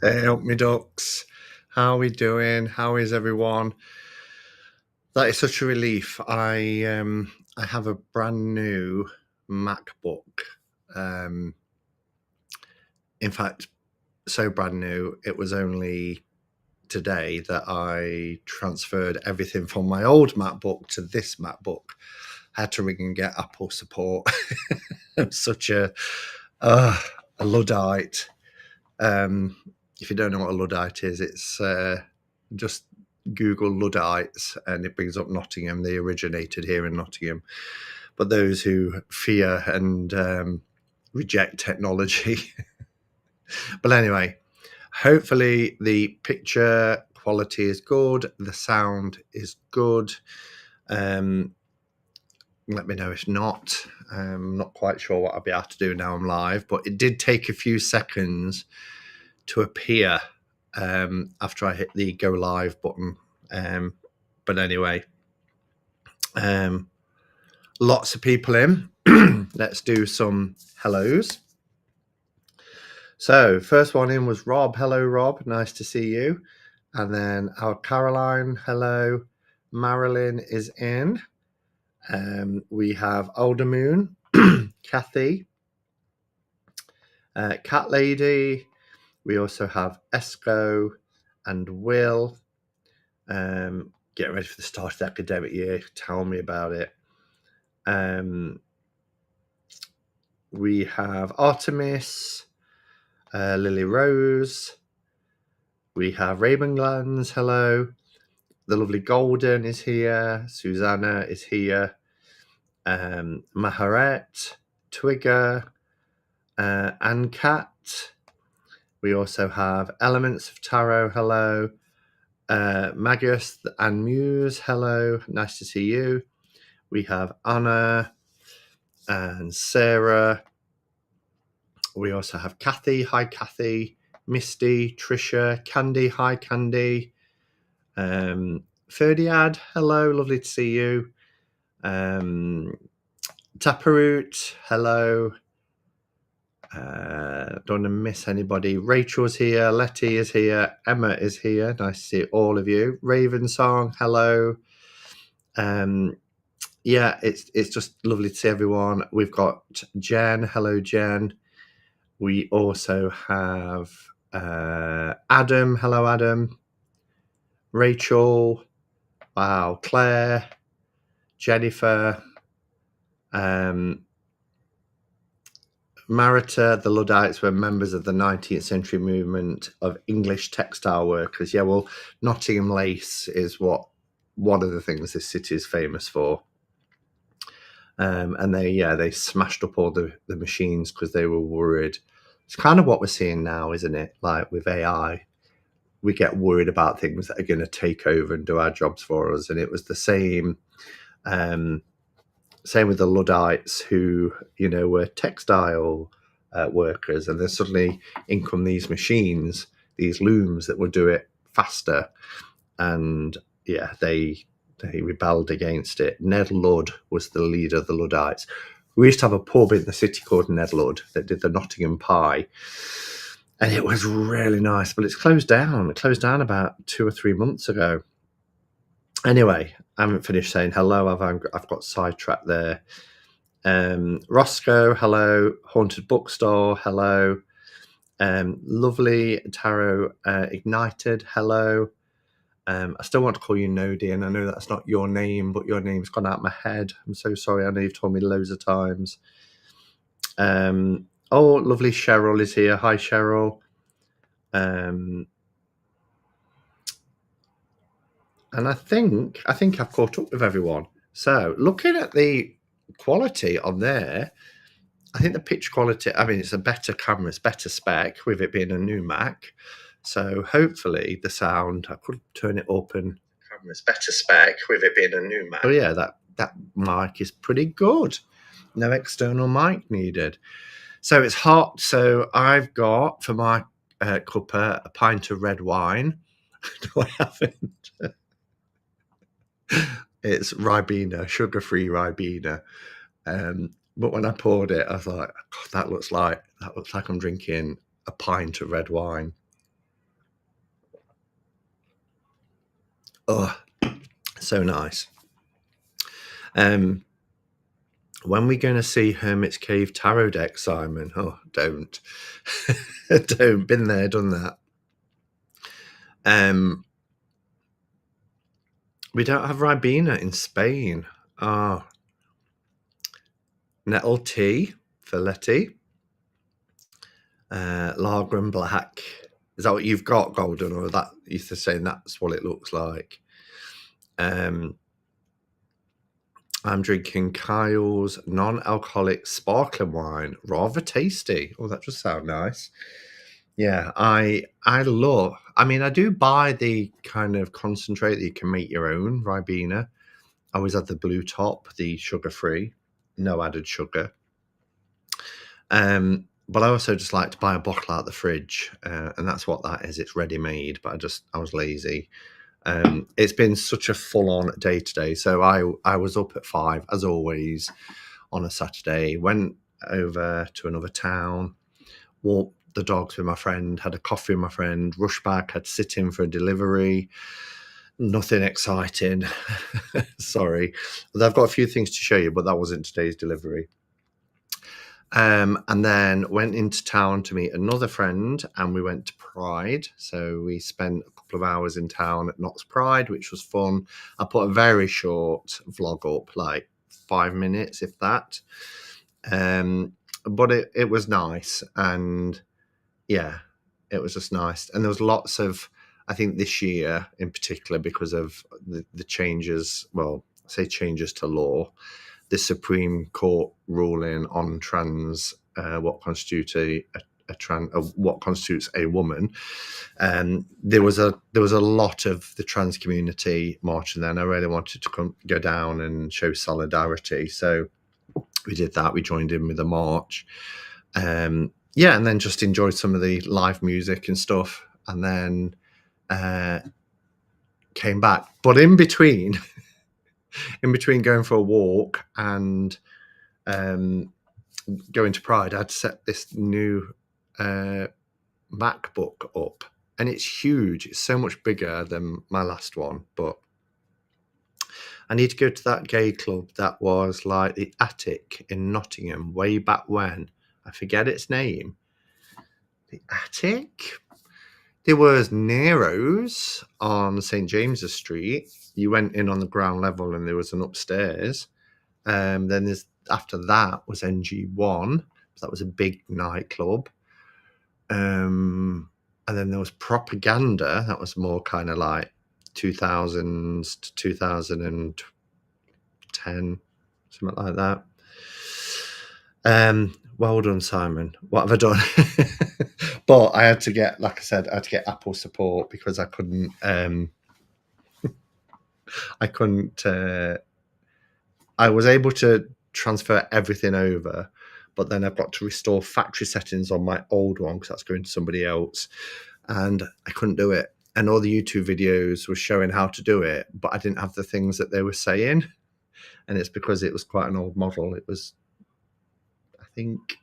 Hey up me ducks, how are we doing? How is everyone? That is such a relief. I have a brand new MacBook. Um, in fact, so brand new, it was only today that I transferred everything from my old MacBook to this MacBook. I had to ring and get Apple support. I'm such a Luddite. If you don't know what a Luddite is, it's just Google Luddites and it brings up Nottingham. They originated here in Nottingham. But those who fear and reject technology. But anyway, hopefully the picture quality is good. The sound is good. Let me know if not. I'm not quite sure what I'll be able to do now I'm live, but it did take a few seconds to appear after I hit the go live button. But anyway, lots of people in. Let's do some hellos. So first one in was Rob. Hello, Rob. Nice to see you. And then our Caroline. Hello. Marilyn is in. We have Aldermoon, Kathy, Cat Lady. We also have Esco and Will. Getting ready for the start of the academic year. Tell me about it. We have Artemis, Lily Rose. We have Ravenglands. Hello. The lovely Golden is here. Susanna is here. Maharet, Twigger, and Cat. We also have Elements of Tarot. Hello. Magus and Muse. Hello. Nice to see you. We have Anna and Sarah. We also have Kathy. Hi, Kathy. Misty, Trisha, Candy. Hi, Candy. Ferdiad. Hello. Lovely to see you. Taparoot. Hello. Don't want to miss anybody. Rachel's here. Letty is here. Emma is here. Nice to see all of you. Raven Song. Hello. Yeah, it's just lovely to see everyone. We've got Jen. Hello, Jen. We also have Adam. Hello, Adam. Rachel. Wow. Claire. Jennifer. Marita. The Luddites were members of the 19th century movement of English textile workers. Yeah, well, Nottingham lace is one of the things this city is famous for. And they smashed up all the machines because they were worried. It's kind of what we're seeing now, isn't it? Like with AI, we get worried about things that are going to take over and do our jobs for us. And it was the same with the Luddites who, were textile workers. And then suddenly in come these machines, these looms that would do it faster. And yeah, they rebelled against it. Ned Ludd was the leader of the Luddites. We used to have a pub in the city called Ned Ludd that did the Nottingham pie. And it was really nice, but it's closed down. It closed down about 2 or 3 months ago. Anyway, I haven't finished saying hello. I've got sidetracked there. Roscoe, hello. Haunted Bookstore, hello. Lovely Tarot Ignited, hello. I still want to call you Nodi, and I know that's not your name, but your name's gone out of my head. I'm so sorry. I know you've told me loads of times. Oh, lovely Cheryl is here. Hi, Cheryl. And I think I've caught up with everyone. So looking at the quality on there, I think the pitch quality, it's a better camera, it's better spec with it being a new Mac. So hopefully the sound, I could turn it up and camera's better spec with it being a new Mac. Oh yeah, that mic is pretty good. No external mic needed. So it's hot. So I've got for my cuppa a pint of red wine. No, I haven't. It's Ribena, sugar-free Ribena. But when I poured it, I was like, God, that looks like I'm drinking a pint of red wine. Oh, so nice. When are we going to see Hermit's Cave tarot deck, Simon? Oh, don't. Don't. Been there, done that. We don't have Ribena in Spain. Oh. Nettle tea for Letty. Lager and black. Is that what you've got, Golden? Or that you're saying that's what it looks like? I'm drinking Kyle's non-alcoholic sparkling wine. Rather tasty. Oh, that does sound nice. Yeah, I love... I mean, I do buy the kind of concentrate that you can make your own, Ribena. I always had the blue top, the sugar-free, no added sugar. But I also just like to buy a bottle out of the fridge, and that's what that is. It's ready-made, but I was lazy. It's been such a full-on day today. So I was up at 5, as always, on a Saturday. Went over to another town, walked the dogs with my friend, had a coffee with my friend, rushed back, had to sit in for a delivery. Nothing exciting. Sorry. I've got a few things to show you, but that wasn't today's delivery. And then went into town to meet another friend, and we went to Pride. So we spent a couple of hours in town at Knott's Pride, which was fun. I put a very short vlog up, like 5 minutes, if that. But it was nice, and yeah, it was just nice. And there was lots of, I think this year in particular, because of the changes, well, I say changes to law, the Supreme Court ruling on trans, what constitutes what constitutes a woman. There was a lot of the trans community marching there, and I really wanted to go down and show solidarity. So we did that. We joined in with the march. Yeah, and then just enjoyed some of the live music and stuff, and then came back. But in between going for a walk and going to Pride, I'd set this new MacBook up, and it's huge. It's so much bigger than my last one, but I need to go to that gay club that was like the Attic in Nottingham way back when. I forget its name. The Attic? There was Nero's on St. James's Street. You went in on the ground level and there was an upstairs. Then after that was NG1. That was a big nightclub. And then there was Propaganda. That was more kind of like 2000s to 2010, something like that. Well done, Simon. What have I done? But I had to get, like I said, I had to get Apple support because I couldn't. I was able to transfer everything over, but then I've got to restore factory settings on my old one because that's going to somebody else, and I couldn't do it. And all the YouTube videos were showing how to do it, but I didn't have the things that they were saying, and it's because it was quite an old model. It was, I think,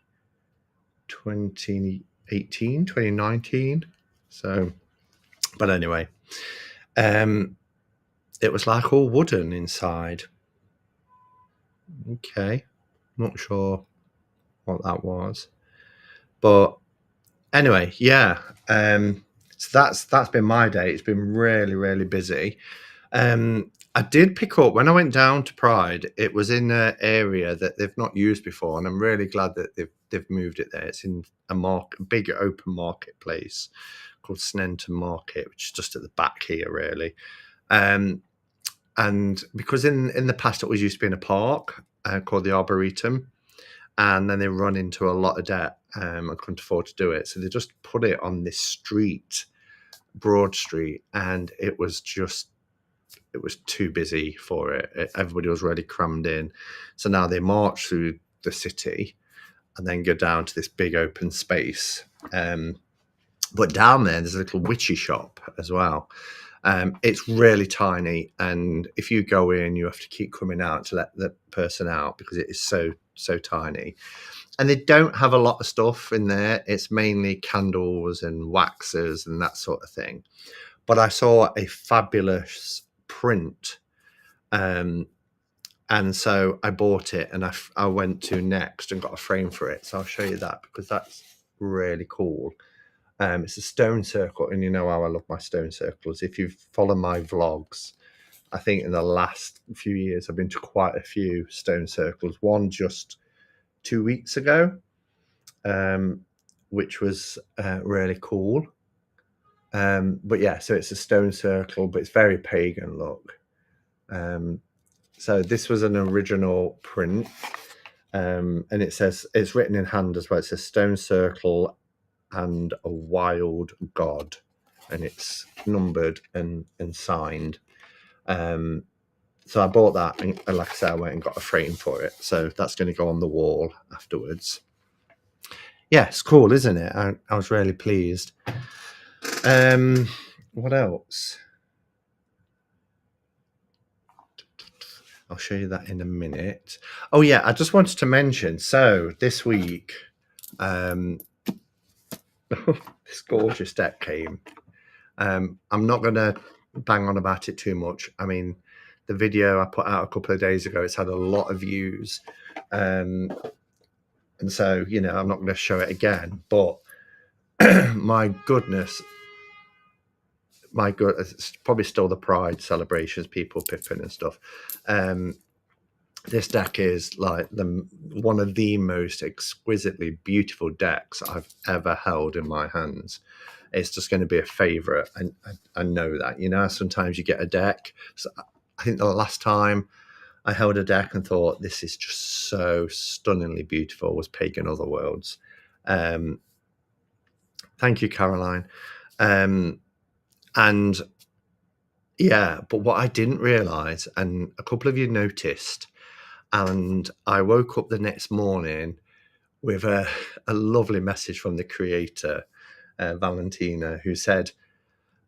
2018, 2019. So, but anyway, it was like all wooden inside. Okay, not sure what that was, but anyway, yeah. So that's been my day. It's been really, really busy. I did pick up when I went down to Pride. It was in an area that they've not used before, and I'm really glad that they've moved it there. It's in a big open marketplace called Snenton Market, which is just at the back here, really. And because in the past it was used to be in a park called the Arboretum, and then they run into a lot of debt and couldn't afford to do it, so they just put it on this street, Broad Street, and it was too busy for it. Everybody was really crammed in. So now they march through the city and then go down to this big open space. But down there's a little witchy shop as well. It's really tiny, and if you go in, you have to keep coming out to let the person out because it is so tiny. And they don't have a lot of stuff in there. It's mainly candles and waxes and that sort of thing. But I saw a fabulous print. And so I bought it, and I went to Next and got a frame for it. So I'll show you that, because that's really cool. It's a stone circle, and you know how I love my stone circles. If you follow my vlogs, I think in the last few years I've been to quite a few stone circles. One just 2 weeks ago, which was really cool. But yeah, so it's a stone circle, but it's very pagan look. So this was an original print, and it says, it's written in hand as well. It says stone circle and a wild god, and it's numbered and signed. So I bought that, and like I said, I went and got a frame for it. So that's going to go on the wall afterwards. Yeah, it's cool, isn't it? I was really pleased. What else? I'll show you that in a minute. Oh yeah, I just wanted to mention, so this week, this gorgeous deck came. I'm not going to bang on about it too much. I mean, the video I put out a couple of days ago, it's had a lot of views. And so, you know, I'm not going to show it again. But my goodness, it's probably still the Pride celebrations, people pipping and stuff. This deck is like one of the most exquisitely beautiful decks I've ever held in my hands. It's just going to be a favorite, and I know that. You know, sometimes you get a deck. So I think the last time I held a deck and thought, this is just so stunningly beautiful, was Pagan Otherworlds. Thank you, Caroline. And yeah, but what I didn't realize, and a couple of you noticed, and I woke up the next morning with a lovely message from the creator, Valentina, who said,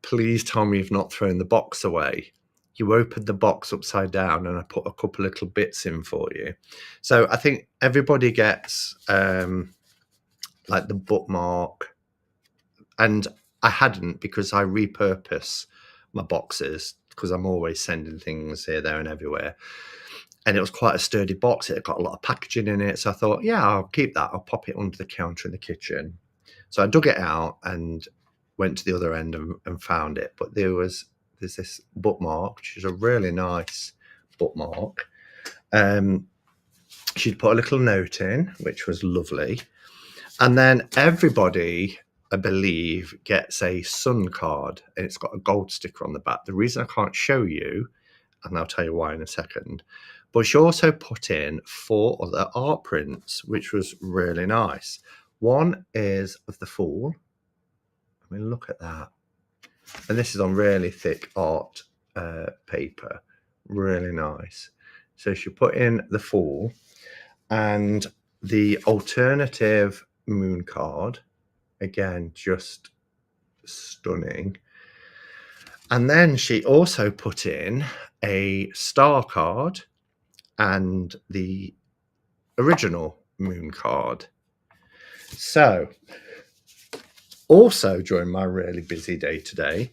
please tell me you've not thrown the box away. You opened the box upside down, and I put a couple little bits in for you. So I think everybody gets like the bookmark, and I hadn't, because I repurpose my boxes, because I'm always sending things here, there and everywhere. And it was quite a sturdy box. It got a lot of packaging in it. So I thought, yeah, I'll keep that. I'll pop it under the counter in the kitchen. So I dug it out and went to the other end and found it. But there's this bookmark, which is a really nice bookmark. She'd put a little note in, which was lovely. And then everybody, I believe, gets a sun card, and it's got a gold sticker on the back. The reason I can't show you, and I'll tell you why in a second, but she also put in 4 other art prints, which was really nice. One is of the Fool. I mean, look at that. And this is on really thick art paper. Really nice. So she put in the Fool, and the alternative moon card. Again, just stunning. And then she also put in a star card and the original moon card. So also during my really busy day today,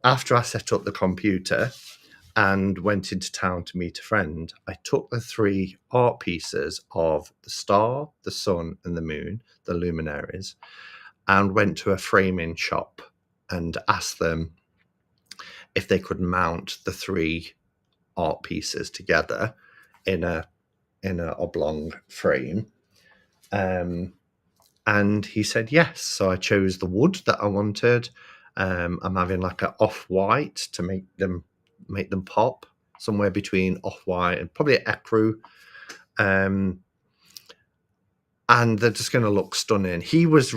after I set up the computer and went into town to meet a friend, I took the 3 art pieces of the star, the sun and the moon, the luminaries, and went to a framing shop and asked them if they could mount the 3 art pieces together in a oblong frame. And he said yes. So I chose the wood that I wanted. I'm having like an off-white to make them pop, somewhere between off-white and probably ecru. And they're just going to look stunning. He was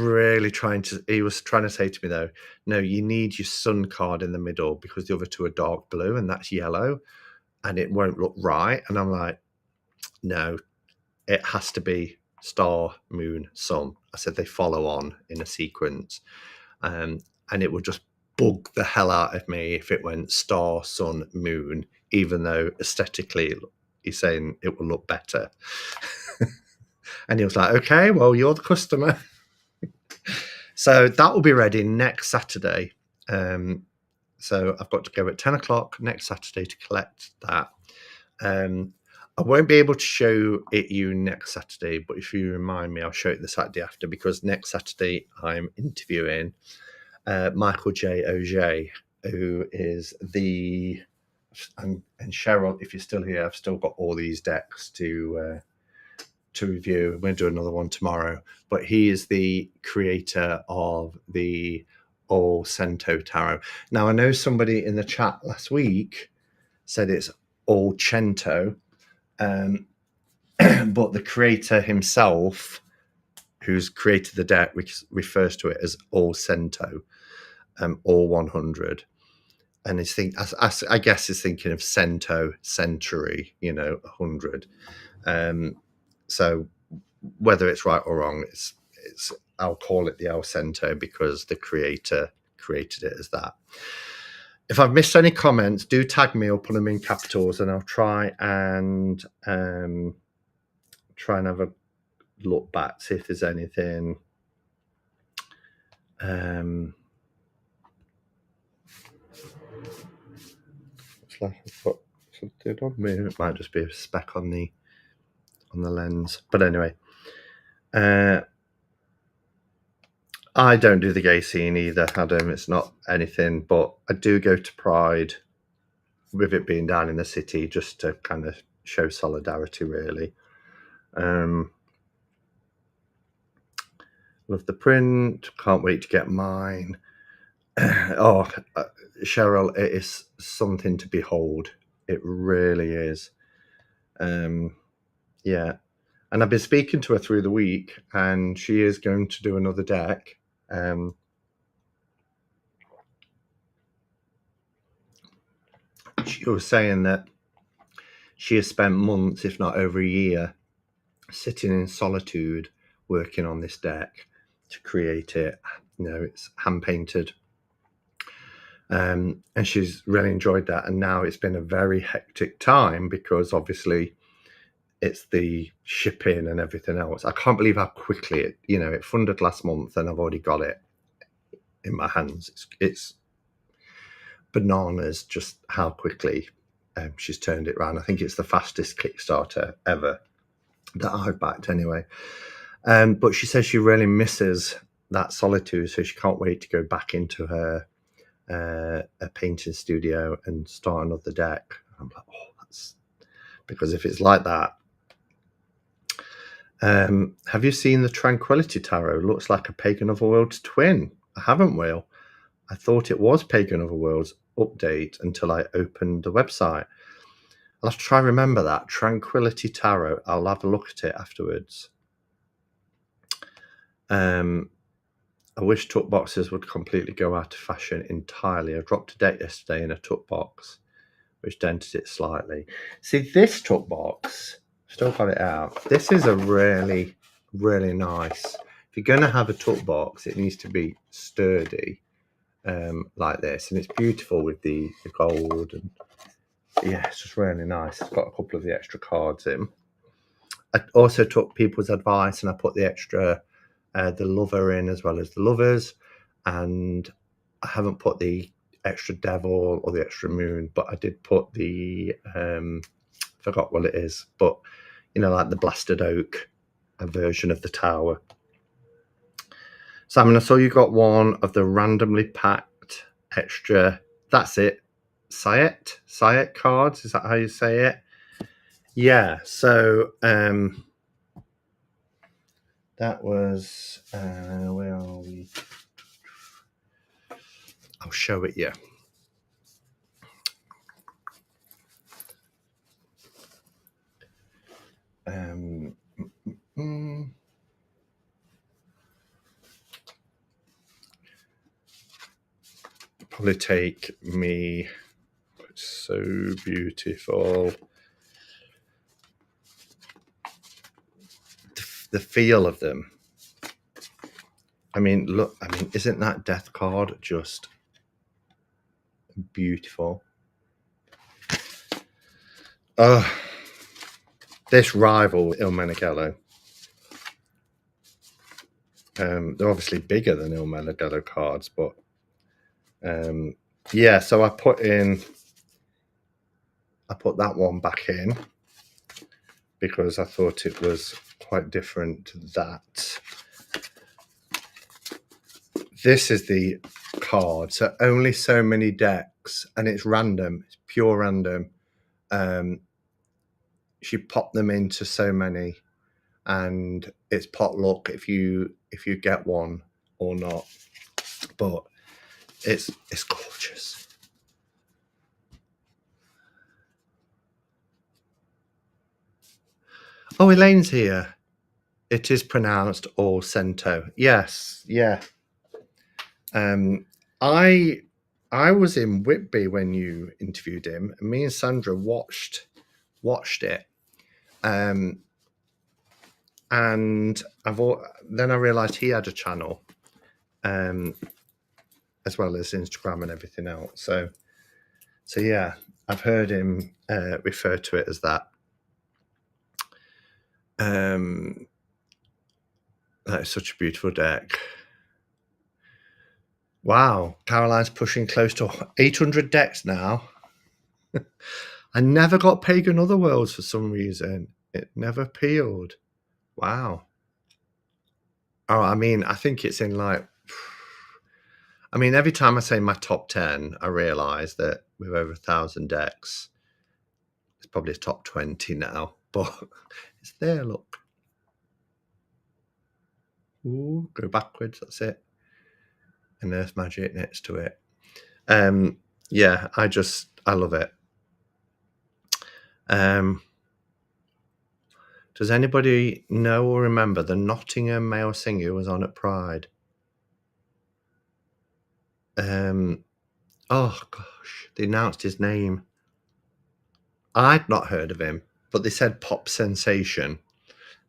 trying to say to me, though, no, you need your sun card in the middle, because the other 2 are dark blue and that's yellow, and it won't look right. And I'm like, no, it has to be star, moon, sun. I said they follow on in a sequence. And it would just bug the hell out of me if it went star, sun, moon, even though aesthetically he's saying it will look better. And he was like, okay, well, you're the customer. So that will be ready next Saturday. So I've got to go at 10 o'clock next Saturday to collect that. I won't be able to show it you next Saturday, but if you remind me, I'll show it the Saturday after, because next Saturday I'm interviewing Michael J. Auger, who is the... And Cheryl, if you're still here, I've still got all these decks to review. I'm going to do another one tomorrow. But he is the creator of the All Cento Tarot. Now, I know somebody in the chat last week said it's All Cento, but the creator himself, who's created the deck, refers to it as All Cento, all 100. And I guess he's thinking of cento, century, 100. So whether it's right or wrong, it's I'll call it the El Cento because the creator created it as that. If I've missed any comments, do tag me or put them in capitals, and I'll try and have a look back, see if there's anything. It might just be a speck on the lens, but anyway, I don't do the gay scene either, Adam. It's not anything, but I do go to Pride, with it being down in the city, just to kind of show solidarity, really. Love the print. Can't wait to get mine. Cheryl, it is something to behold. It really is. Yeah. And I've been speaking to her through the week, and she is going to do another deck. She was saying that she has spent months, if not over a year, sitting in solitude working on this deck to create it. It's hand painted. And she's really enjoyed that. And now it's been a very hectic time because obviously it's the shipping and everything else. I can't believe how quickly it funded last month and I've already got it in my hands. It's bananas just how quickly she's turned it around. I think it's the fastest Kickstarter ever that I've backed anyway. But she says she really misses that solitude, so she can't wait to go back into her painting studio and start another deck. I'm like, that's because if it's like that. Have you seen the Tranquility Tarot? Looks like a Pagan Otherworld's twin. I haven't, Will. I thought it was Pagan Otherworld's update until I opened the website. I'll have to try and remember that. Tranquility Tarot. I'll have a look at it afterwards. I wish tuck boxes would completely go out of fashion entirely. I dropped a deck yesterday in a tuck box, which dented it slightly. See, this tuck box, still got it out. This is a really, really nice. If you're going to have a tuck box, it needs to be sturdy, like this. And it's beautiful with the gold. And yeah, it's just really nice. It's got a couple of the extra cards in. I also took people's advice and I put the extra... the lover in as well as the lovers, and I haven't put the extra devil or the extra moon, but I did put the forgot what it is, but like the blasted oak, a version of the tower. Simon, I saw you got one of the randomly packed extra, that's it, Sayet cards, is that how you say it? Yeah, so that was, where are we? I'll show it you. Probably take me, it's so beautiful. The feel of them. Look, isn't that death card just beautiful? This rival Il Meneghello. They're obviously bigger than Il Meneghello cards, but yeah, so I put that one back in because I thought it was quite different to that. This is the card, so only so many decks, and it's random. It's pure random. She popped them into so many, and it's potluck if you get one or not. But it's gorgeous. Oh, Elaine's here. It is pronounced all cento. Yes, yeah. I was in Whitby when you interviewed him, and me and Sandra watched it. And then I realised he had a channel, as well as Instagram and everything else. So yeah, I've heard him refer to it as that. That is such a beautiful deck. Wow, Caroline's pushing close to 800 decks now. I never got Pagan Otherworlds for some reason. It never peeled. Wow. Oh, I mean, I think it's in like... I mean, every time I say my top 10, I realise that with over 1,000 decks, it's probably a top 20 now. But it's there, look. Ooh, go backwards, that's it. And Earth Magic next to it. Yeah, I love it. Does anybody know or remember the Nottingham male singer who was on at Pride? Oh gosh, they announced his name. I'd not heard of him, but they said pop sensation.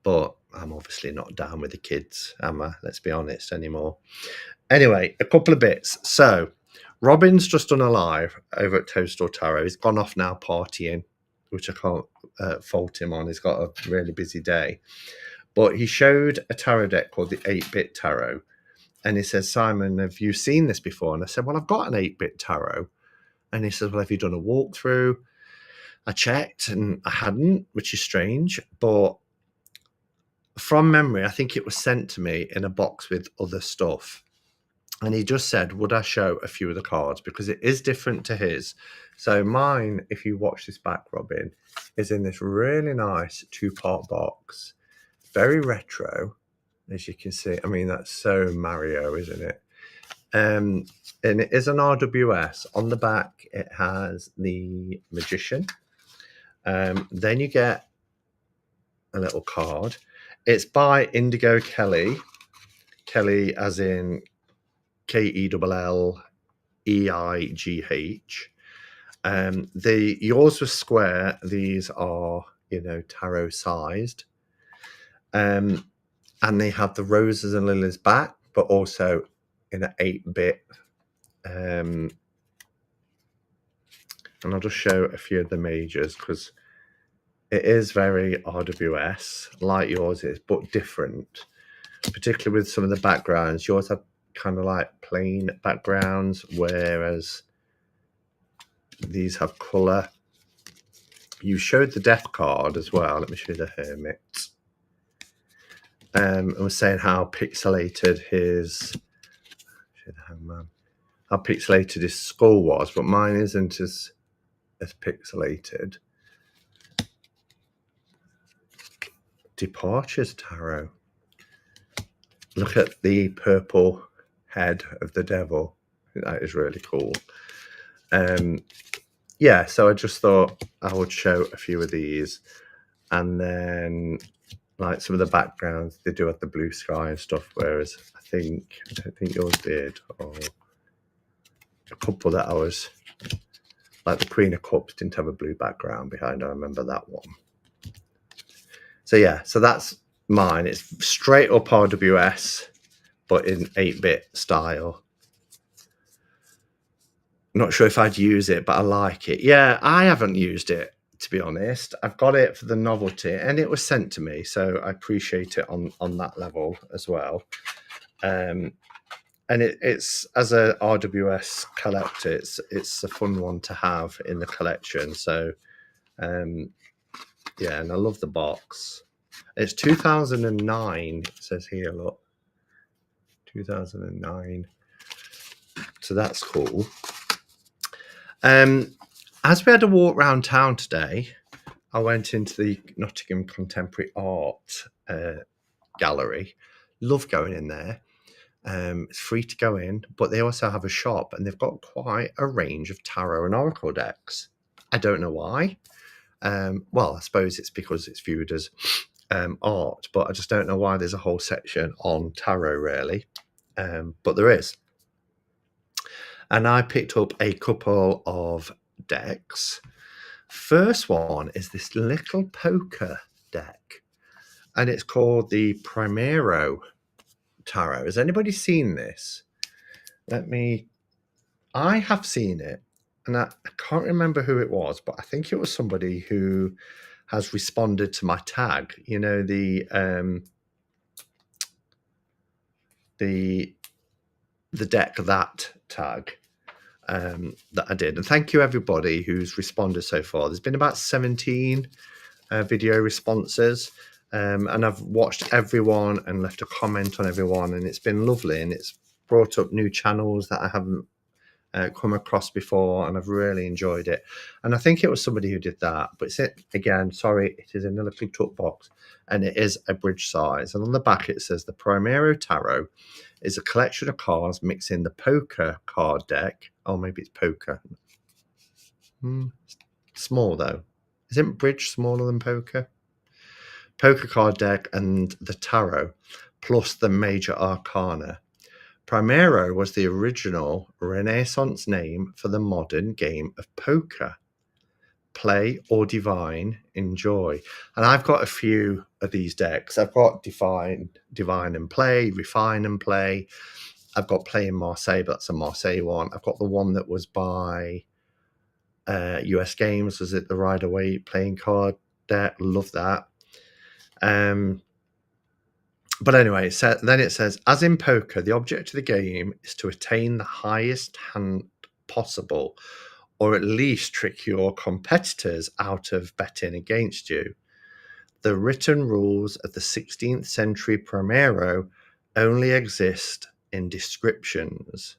But I'm obviously not down with the kids, am I? Let's be honest anymore. Anyway, a couple of bits. So Robin's just done a live over at Toadstool Tarot. He's gone off now partying, which I can't fault him on. He's got a really busy day. But he showed a tarot deck called the 8-Bit Tarot. And he says, Simon, have you seen this before? And I said, well, I've got an 8-Bit Tarot. And he says, well, have you done a walkthrough? I checked and I hadn't, which is strange. But from memory, I think it was sent to me in a box with other stuff. And he just said, would I show a few of the cards? Because it is different to his. So mine, if you watch this back, Robin, is in this really nice 2-part box. Very retro, as you can see. I mean, that's so Mario, isn't it? And it is an RWS. On the back, it has the Magician. Then you get a little card. It's by Indigo Kelly. Kelly as in Kelleigh. Yours was square. These are, tarot sized. And they have the roses and lilies back, but also in an 8-bit. And I'll just show a few of the majors because it is very RWS, like yours is, but different. Particularly with some of the backgrounds. Yours have kind of like plain backgrounds, whereas these have colour. You showed the Death card as well. Let me show you the Hermit. I was saying how pixelated his skull was, but mine isn't as pixelated. Departures Tarot. Look at the purple head of the devil. That is really cool. Yeah, so I just thought I would show a few of these, and then like some of the backgrounds, they do have the blue sky and stuff, whereas I don't think yours did, or a couple that I was, like the Queen of Cups didn't have a blue background behind. I remember that one. So yeah, so that's mine. It's straight up RWS, but in 8-bit style. Not sure if I'd use it, but I like it. Yeah, I haven't used it, to be honest. I've got it for the novelty, and it was sent to me, so I appreciate it on that level as well. And and it's as a RWS collector, it's a fun one to have in the collection. So yeah, and I love the box. It's 2009. It says here, look, 2009. So that's cool. As we had a walk around town today, I went into the Nottingham Contemporary Art Gallery. Love going in there. It's free to go in, but they also have a shop, and they've got quite a range of tarot and oracle decks. I don't know why. Well, I suppose it's because it's viewed as art, but I just don't know why there's a whole section on tarot, really. But there is. And I picked up a couple of decks. First one is this little poker deck, and it's called the Primro Tarot. Has anybody seen this? I have seen it, and I can't remember who it was, but I think it was somebody who has responded to my tag. You know, the deck that tag that I did. And thank you everybody who's responded so far. There's been about 17 video responses, and I've watched everyone and left a comment on everyone, and it's been lovely, and it's brought up new channels that I haven't come across before, and I've really enjoyed it. And I think it was somebody who did that, but it's it again, sorry, it is in a little tuck box, and it is a bridge size, and on the back it says the Primero Tarot is a collection of cards mixing the poker card deck. Oh, maybe it's poker. Small though. Isn't bridge smaller than poker? Poker card deck and the tarot, plus the major arcana. Primero was the original Renaissance name for the modern game of poker. Play or divine, enjoy. And I've got a few of these decks. I've got divine and play, refine and play. I've got play in Marseille, but that's a Marseille one. I've got the one that was by US Games. Was it the Rider Waite playing card deck? Love that. But anyway, then it says, as in poker, the object of the game is to attain the highest hand possible, or at least trick your competitors out of betting against you. The written rules of the 16th century Primero only exist in descriptions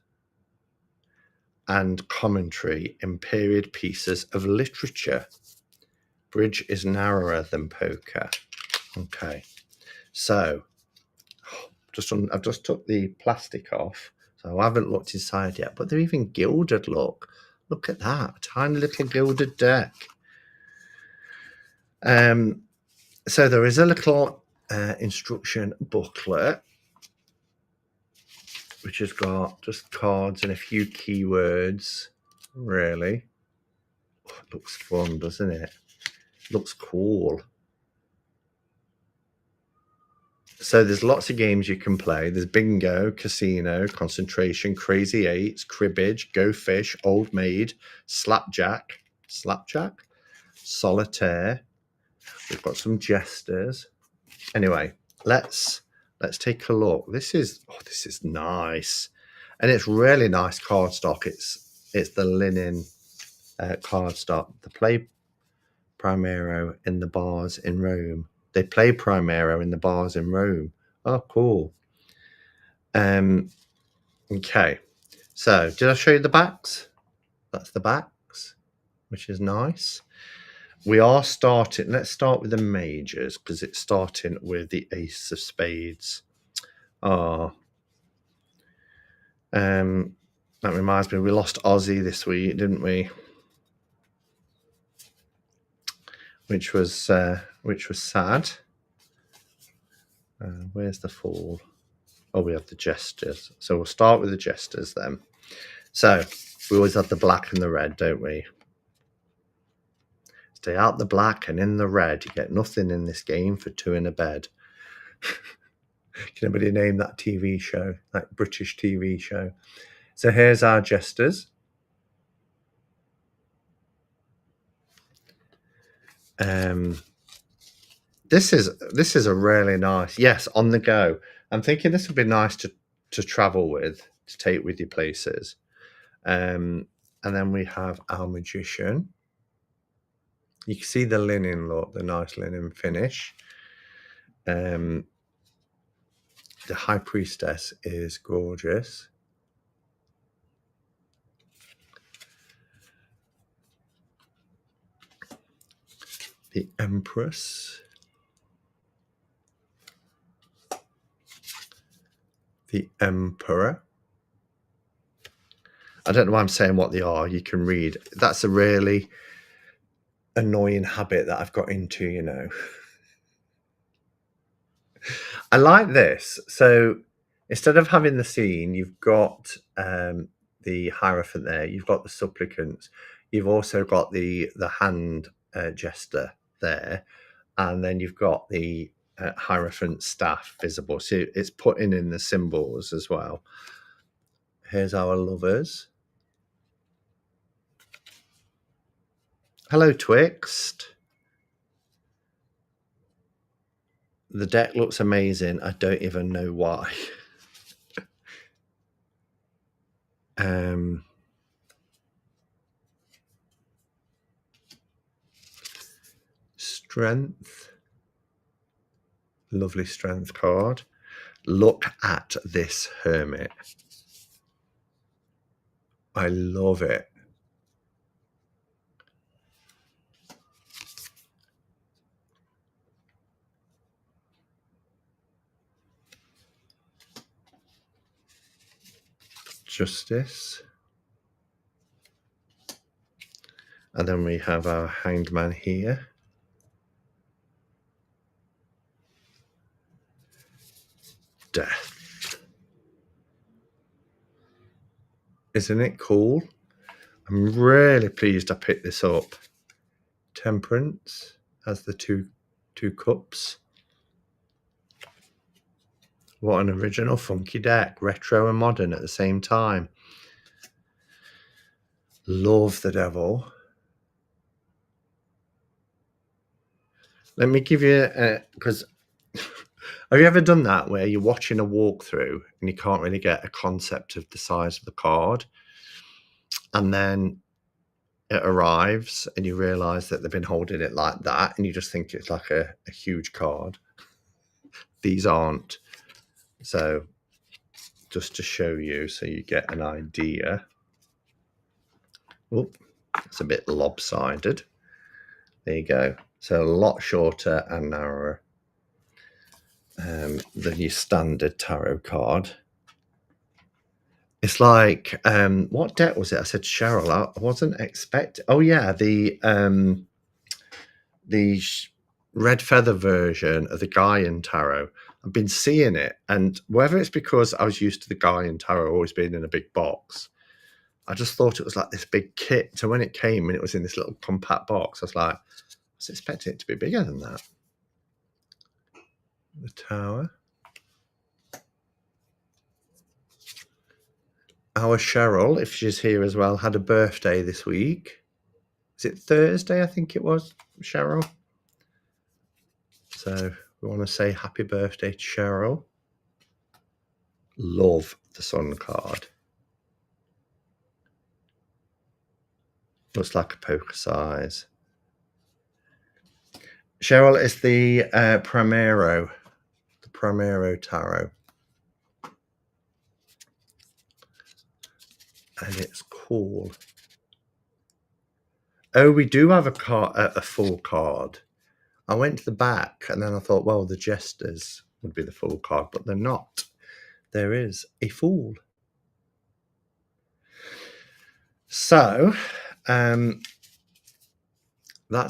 and commentary in period pieces of literature. Bridge is narrower than poker. Okay, so I've just took the plastic off, so I haven't looked inside yet, but they're even gilded. Look at that tiny little gilded deck. So there is a little instruction booklet which has got just cards and a few keywords. Really, it looks fun, doesn't it? Looks cool. So there's lots of games you can play. There's bingo, casino, concentration, crazy eights, cribbage, go fish, old maid, slapjack, solitaire. We've got some jesters. Anyway, let's take a look. This is nice, and it's really nice cardstock. It's the linen cardstock. The play Primero in the bars in Rome. They play Primero in the bars in Rome. Oh, cool. Okay. So, did I show you the backs? That's the backs, which is nice. We are starting. Let's start with the majors because it's starting with the Ace of Spades. That reminds me, we lost Ozzy this week, didn't we? Which was sad. Where's the Fool? Oh, we have the Jesters. So we'll start with the Jesters then. So we always have the black and the red, don't we? Stay out the black and in the red. You get nothing in this game for two in a bed. Can anybody name that TV show? That British TV show? So here's our Jesters. This is a really nice, yes, on the go. I'm thinking this would be nice to to travel with, to take with you places. And then we have our magician. You can see the linen look, the nice linen finish. The high priestess is gorgeous. The empress. The emperor. I don't know why I'm saying what they are. You can read. That's a really annoying habit that I've got into, you know. I like this. So instead of having the scene, you've got the Hierophant there. You've got the supplicants. You've also got the hand jester there. And then you've got the Hierophant staff visible. So it's putting in the symbols as well. Here's our lovers. Hello, Twixt. The deck looks amazing. I don't even know why. Strength. Lovely strength card. Look at this Hermit. I love it. Justice. And then we have our Hanged Man here. Death. Isn't it cool? I'm really pleased I picked this up. Temperance has the two cups. What an original funky deck. Retro and modern at the same time. Love the devil. Let me give you, because have you ever done that where you're watching a walkthrough and you can't really get a concept of the size of the card, and then it arrives and you realise that they've been holding it like that and you just think it's like a huge card. These aren't. So just to show you so you get an idea. Oop, it's a bit lopsided. There you go. So a lot shorter and narrower than your standard tarot card. It's like, what deck was it? I said Cheryl. I wasn't expecting. Oh yeah, the red feather version of the Gaian tarot. I've been seeing it, and whether it's because I was used to the Gaian tarot always being in a big box, I just thought it was like this big kit. So when it came and it was in this little compact box, I was like, I was expecting it to be bigger than that. The Tower. Our Cheryl, if she's here as well, had a birthday this week. Is it Thursday? I think it was, Cheryl. So we want to say happy birthday to Cheryl. Love the Sun card. Looks like a poker size. Cheryl is the Primro tarot. And it's cool. Oh, we do have a full card. I went to the back and then I thought, well, the Jesters would be the full card, but they're not. There is a Fool. So, that's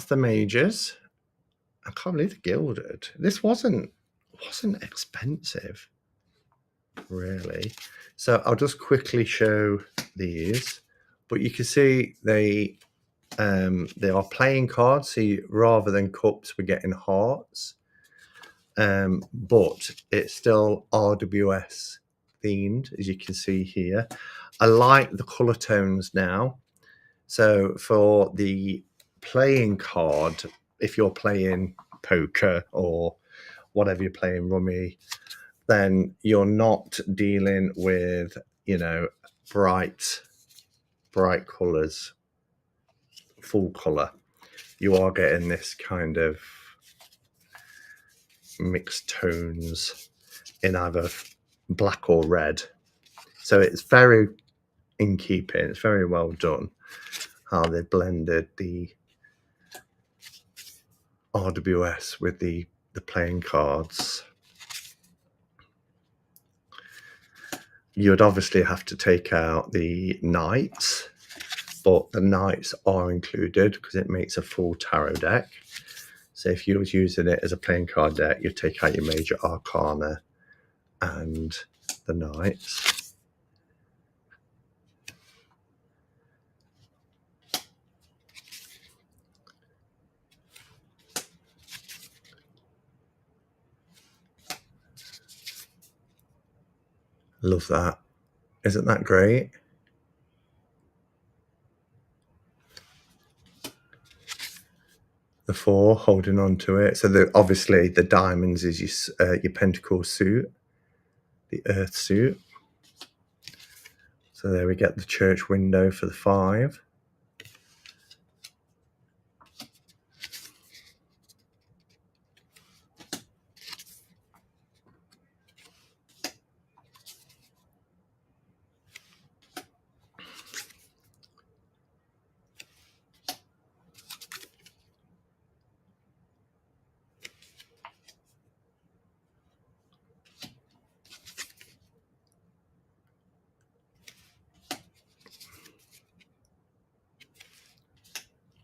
the majors. I can't believe the gilded. This wasn't expensive, really. So I'll just quickly show these, but you can see they are playing cards. So rather than cups, we're getting hearts, but it's still RWS themed, as you can see here. I like the color tones now. So for the playing card, if you're playing poker or whatever you're playing, rummy, then you're not dealing with, you know, bright colours, full colour. You are getting this kind of mixed tones in either black or red. So it's very in keeping. It's very well done how they blended the RWS with the playing cards. You would obviously have to take out the knights, but the knights are included because it makes a full tarot deck. So if you was using it as a playing card deck, you'd take out your major arcana and the knights. Love that. Isn't that great? The 4 holding on to it. So obviously the diamonds is your pentacle suit, the earth suit. So there we get the church window for the 5.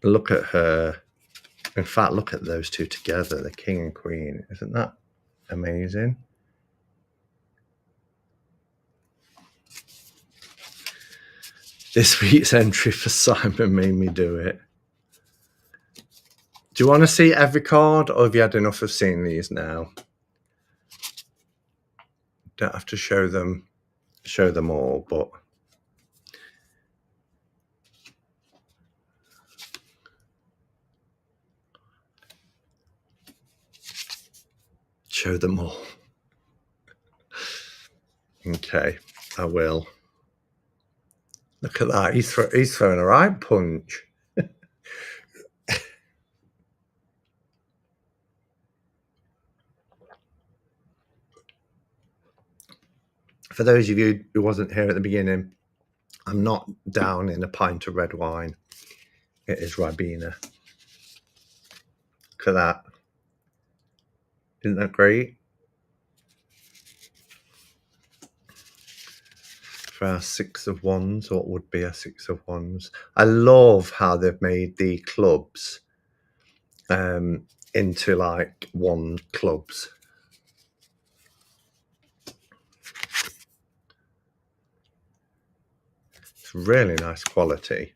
Look at her. In fact, look at those two together, the king and queen. Isn't that amazing? This week's entry for Simon made me do it. Do you want to see every card, or have you had enough of seeing these now? Don't have to show them all, but show them all. Okay, I will. Look at that. He's throwing a right punch. For those of you who wasn't here at the beginning, I'm not down in a pint of red wine. It is Ribena. Look at that. Isn't that great? For our 6 of Wands, what would be a 6 of Wands? I love how they've made the clubs into like wand clubs. It's really nice quality.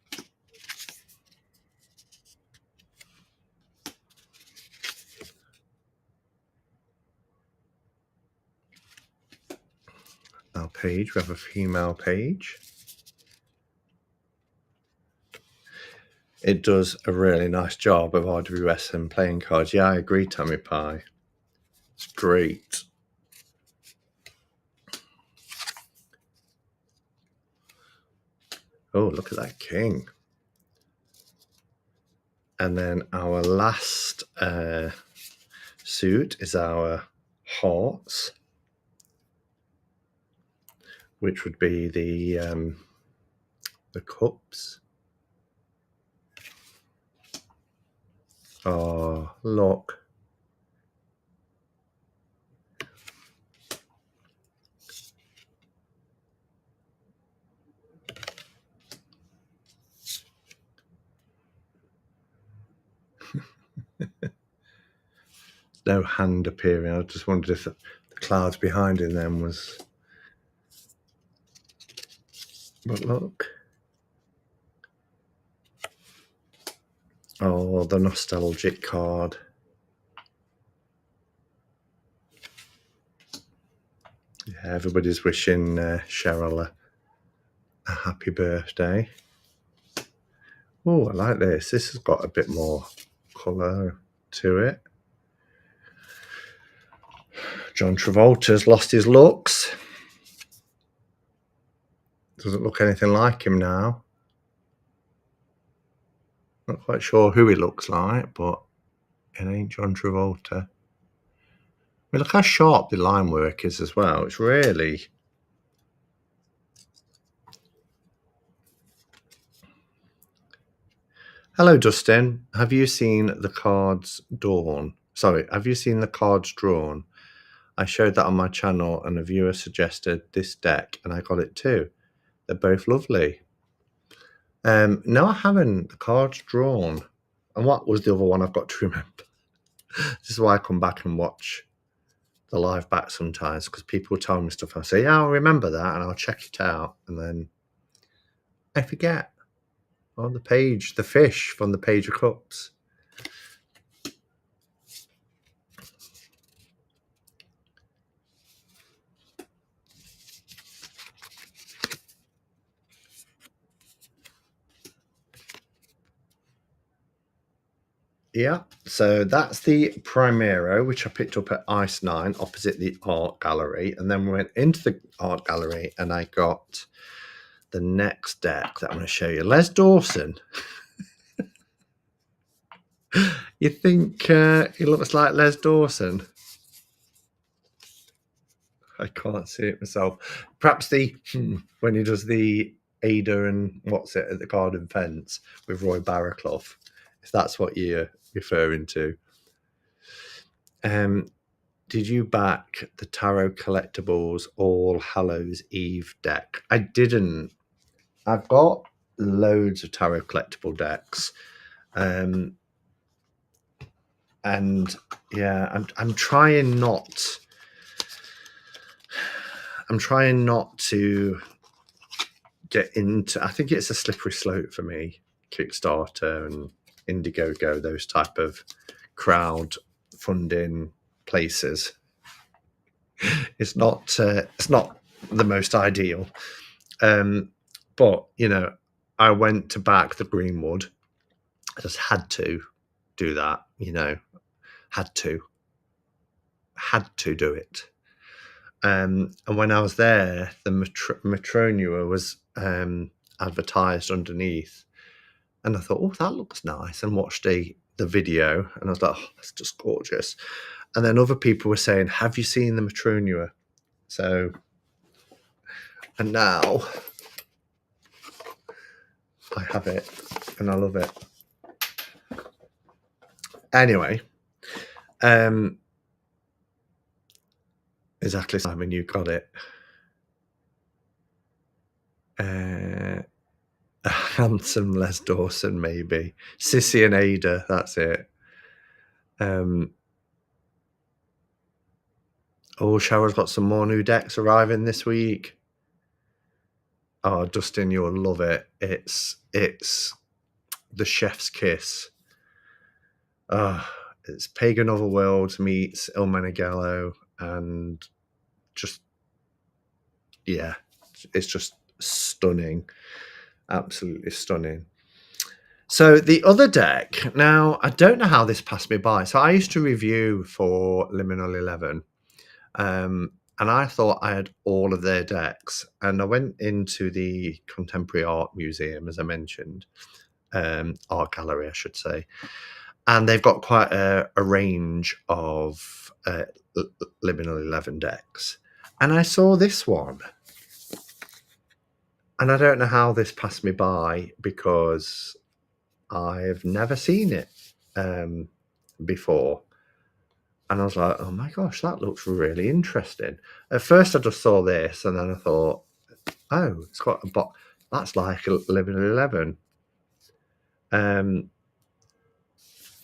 Our page, we have a female page. It does a really nice job of RWS and playing cards. Yeah, I agree, Tammy Pie. It's great. Oh, look at that king. And then our last suit is our hearts, which would be the cups. Oh, look. No hand appearing. I just wondered if the clouds behind him then was... But look. Oh, the nostalgic card. Yeah, everybody's wishing Cheryl a happy birthday. Oh, I like this. This has got a bit more colour to it. John Travolta's lost his looks. Doesn't look anything like him now. Not quite sure who he looks like, but it ain't John Travolta. I mean, look how sharp the line work is as well. It's really... Hello, Dustin. Have you seen the cards drawn? Sorry, have you seen the cards drawn? I showed that on my channel and a viewer suggested this deck and I got it too. They're both lovely. No, I haven't. The cards drawn. And what was the other one I've got to remember? This is why I come back and watch the live back sometimes, because people tell me stuff. I say, yeah, I'll remember that and I'll check it out. And then I forget. On the page, the fish from the Page of Cups. Yeah, so that's the Primro, which I picked up at Ice 9 opposite the art gallery. And then we went into the art gallery and I got the next deck that I'm going to show you. Les Dawson. You think he looks like Les Dawson? I can't see it myself. Perhaps when he does the Ada and what's it at the garden fence with Roy Barraclough, if that's what you're referring to. Did you back the Tarot Collectibles All Hallows Eve deck? I didn't. I've got loads of Tarot Collectible decks. And yeah, I'm trying not to get into... I think it's a slippery slope for me, Kickstarter and Indiegogo, those type of crowd funding places. It's not the most ideal. But, you know, I went to back the Greenwood. I just had to do that, you know. Had to do it. And when I was there, the Matronua was advertised underneath. And I thought, oh, that looks nice. And watched the video. And I was like, oh, that's just gorgeous. And then other people were saying, have you seen the Matronua? So, and now I have it. And I love it. Anyway. Exactly, Simon, you got it. A handsome Les Dawson, maybe. Sissy and Ada, that's it. Oh, Shower's got some more new decks arriving this week. Oh, Dustin, you'll love it. It's the Chef's Kiss. It's Pagan Otherworlds meets Il Menegello, and just, yeah, it's just stunning. Absolutely stunning. So the other deck, now, I don't know how this passed me by. So I used to review for Liminal 11, and I thought I had all of their decks. And I went into the Contemporary Art Museum, as I mentioned, art gallery, I should say. And they've got quite a range of Liminal 11 decks. And I saw this one. And I don't know how this passed me by, because I've never seen it before. And I was like, oh my gosh, that looks really interesting. At first I just saw this and then I thought, oh, it's got a box. That's like a Liminal 11.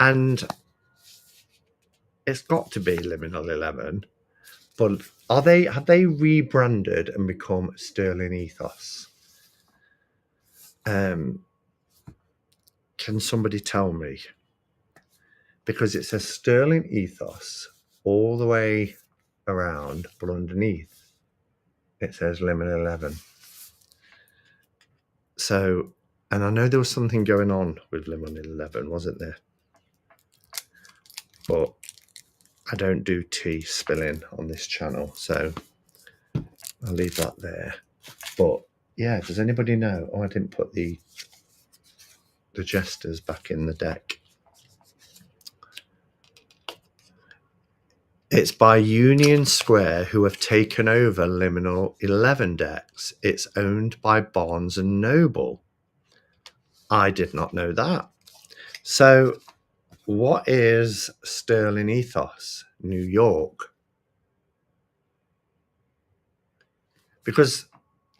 And it's got to be Liminal 11. But have they rebranded and become Sterling Ethos? Can somebody tell me? Because it says Sterling Ethos all the way around, but underneath it says Liminal 11. So, and I know there was something going on with Liminal 11, wasn't there? But I don't do tea spilling on this channel, so I'll leave that there. But yeah, does anybody know? Oh, I didn't put the jesters back in the deck. It's by Union Square, who have taken over Liminal 11 decks. It's owned by Barnes and Noble. I did not know that. So what is Sterling Ethos, New York? Because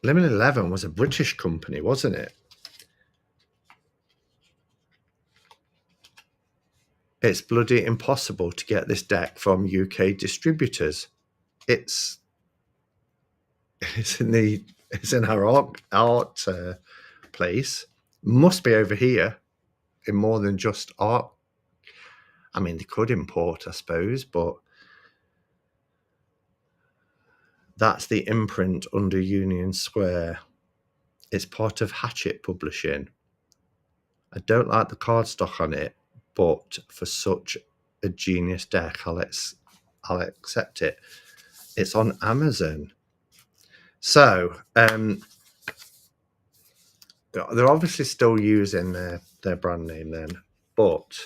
Liminal 11 was a British company, wasn't it? It's bloody impossible to get this deck from UK distributors. It's in our art place. Must be over here in more than just art. I mean, they could import, I suppose, but that's the imprint under Union Square. It's part of Hatchet Publishing. I don't like the cardstock on it, but for such a genius deck, I'll accept it. It's on Amazon. So they're obviously still using their brand name then, but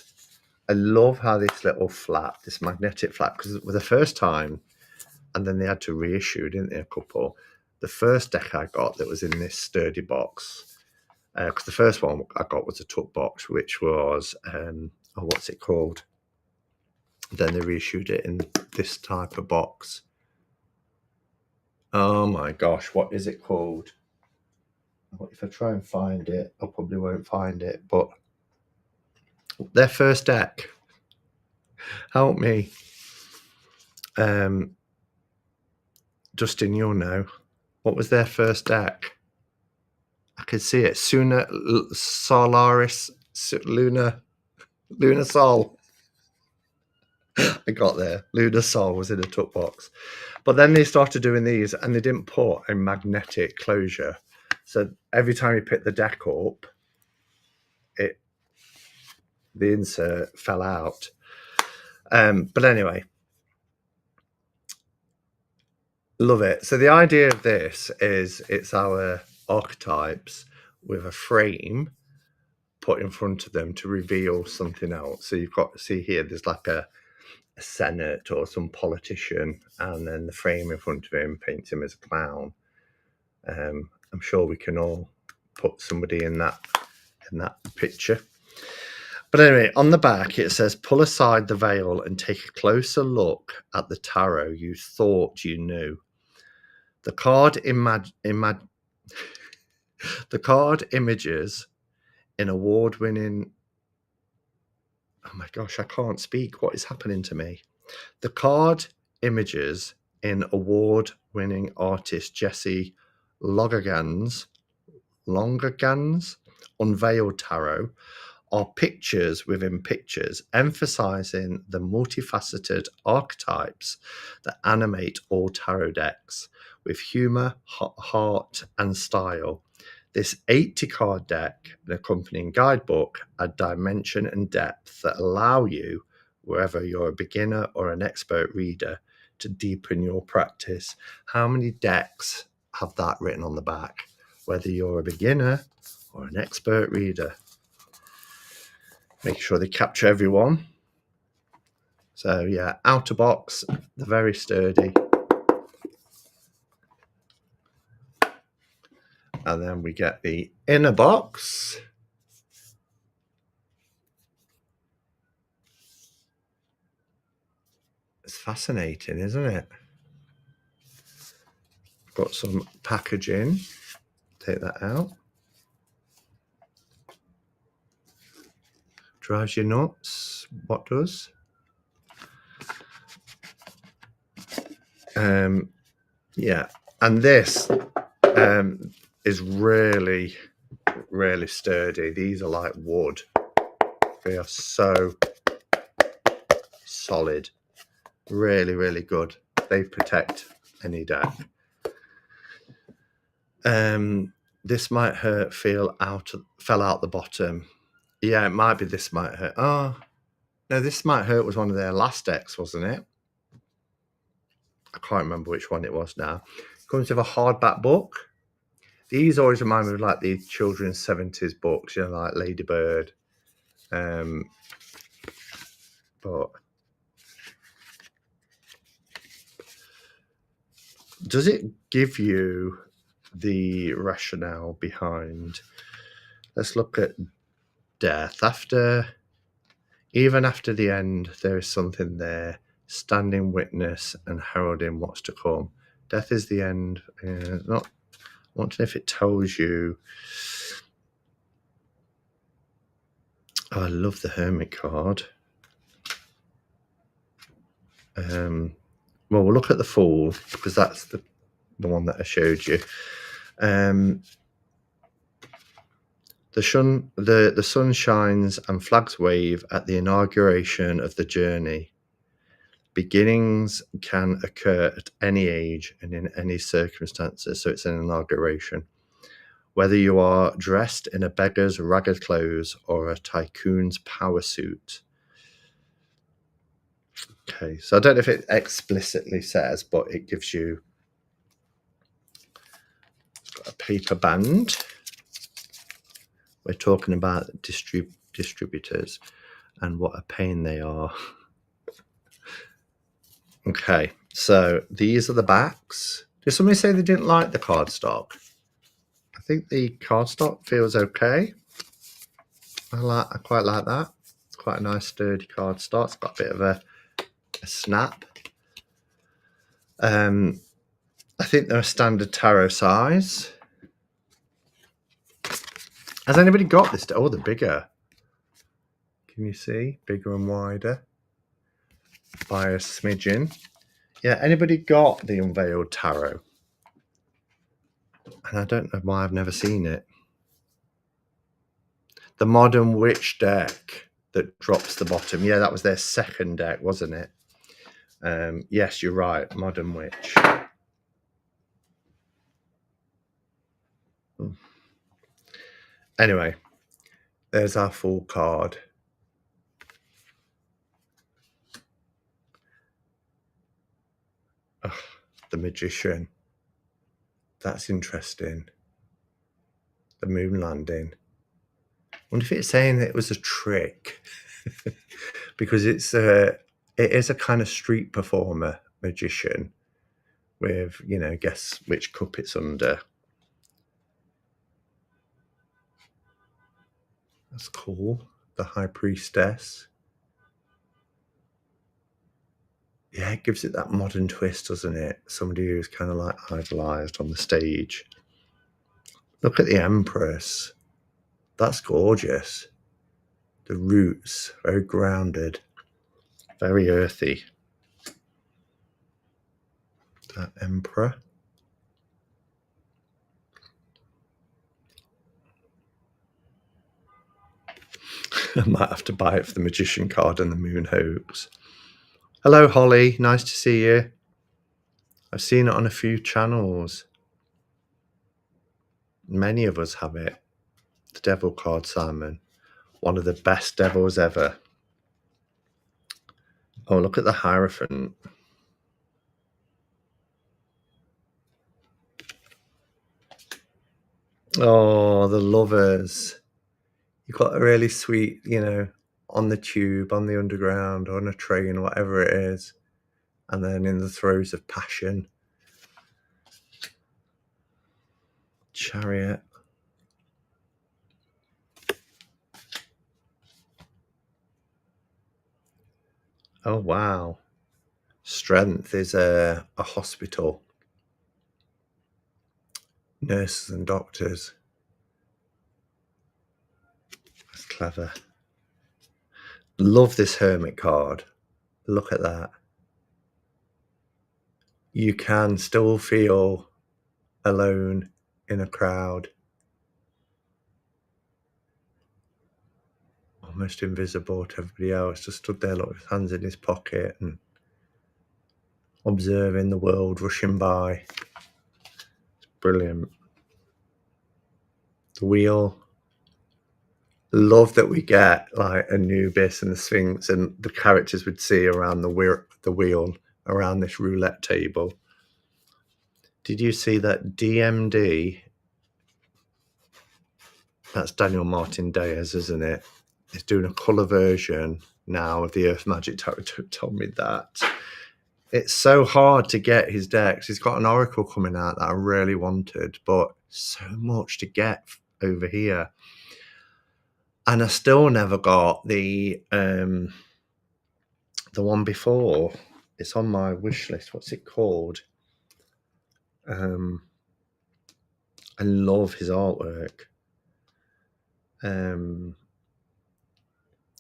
I love how this little flap, this magnetic flap, because it was the first time, and then they had to reissue, didn't they, a couple. The first deck I got that was in this sturdy box, because the first one I got was a tuck box, which was, what's it called? Then they reissued it in this type of box. Oh my gosh, what is it called? If I try and find it, I probably won't find it, but their first deck, help me. Justin, you'll know. What was their first deck? I could see it. Solaris, Luna Sol. I got there. Luna Sol was in a tuck box. But then they started doing these, and they didn't put a magnetic closure. So every time you pick the deck up, the insert fell out. But anyway, love it. So the idea of this is it's our archetypes with a frame put in front of them to reveal something else. So you've got to see here, there's like a senate or some politician, and then the frame in front of him paints him as a clown. I'm sure we can all put somebody in that picture. But anyway, on the back it says, pull aside the veil and take a closer look at the tarot you thought you knew. The card the card images in award-winning... Oh my gosh, I can't speak. What is happening to me? The card images in award-winning artist Jesse Longagan's Unveiled Tarot are pictures within pictures, emphasizing the multifaceted archetypes that animate all tarot decks with humor, heart, and style. This 80-card deck and accompanying guidebook add dimension and depth that allow you, whether you're a beginner or an expert reader, to deepen your practice. How many decks have that written on the back? Whether you're a beginner or an expert reader. Make sure they capture everyone. So yeah, outer box, they're very sturdy. And then we get the inner box. It's fascinating, isn't it? Got some packaging. Take that out. Drives you nuts. What does? Yeah, and this is really, really sturdy. These are like wood. They are so solid. Really, really good. They protect any deck. This might hurt. Fell out the bottom. Yeah, it might be. This might hurt. Oh no, this might hurt was one of their last decks, wasn't it? I can't remember which one it was now. It comes with a hardback book. These always remind me of like the children's 70s books, you know, like Ladybird. But does it give you the rationale behind? Let's look at death. Even after the end, there is something there, standing witness and heralding what's to come. Death is the end. Not wondering if it tells you. Oh, I love the Hermit card. Well, we'll look at the Fool because that's the one that I showed you. The sun shines and flags wave at the inauguration of the journey. Beginnings can occur at any age and in any circumstances, so it's an inauguration. Whether you are dressed in a beggar's ragged clothes or a tycoon's power suit. Okay, so I don't know if it explicitly says, but it gives you a paper band. We're talking about distributors and what a pain they are. Okay, so these are the backs. Did somebody say they didn't like the cardstock? I think the cardstock feels okay. I quite like that. It's quite a nice sturdy cardstock. It's got a bit of a snap. I think they're a standard tarot size. Has anybody got this? Oh, they're bigger. Can you see? Bigger and wider. By a smidgen. Yeah, anybody got the Unveiled Tarot? And I don't know why I've never seen it. The Modern Witch deck that drops the bottom. Yeah, that was their second deck, wasn't it? Yes, you're right. Modern Witch. Anyway, there's our full card. Oh, the Magician. That's interesting. The moon landing. I wonder if it's saying that it was a trick. Because it is a kind of street performer magician with, you know, guess which cup it's under. That's cool. The High Priestess. Yeah, it gives it that modern twist, doesn't it? Somebody who's kind of like idolized on the stage. Look at the Empress. That's gorgeous. The roots, very grounded, very earthy. That Emperor. I might have to buy it for the Magician card and the Moon Hoax. Hello, Holly. Nice to see you. I've seen it on a few channels. Many of us have it. The Devil card, Simon. One of the best devils ever. Oh, look at the Hierophant. Oh, the lovers. You've got a really sweet, you know, on the tube, on the underground, on a train, whatever it is. And then in the throes of passion. Chariot. Oh, wow. Strength is a hospital. Nurses and doctors. That's clever. Love this Hermit card. Look at that. You can still feel alone in a crowd. Almost invisible to everybody else. Just stood there, look, with his hands in his pocket and observing the world rushing by. It's brilliant. The wheel. Love that we get like Anubis and the Sphinx and the characters we'd see around the wheel around this roulette table. Did you see that DMD? That's Daniel Martin Diaz, isn't it? He's doing a colour version now of the Earth Magic Tarot. Told me that. It's so hard to get his decks. He's got an Oracle coming out that I really wanted, but so much to get over here. And I still never got the one before. It's on my wish list. What's it called? I love his artwork.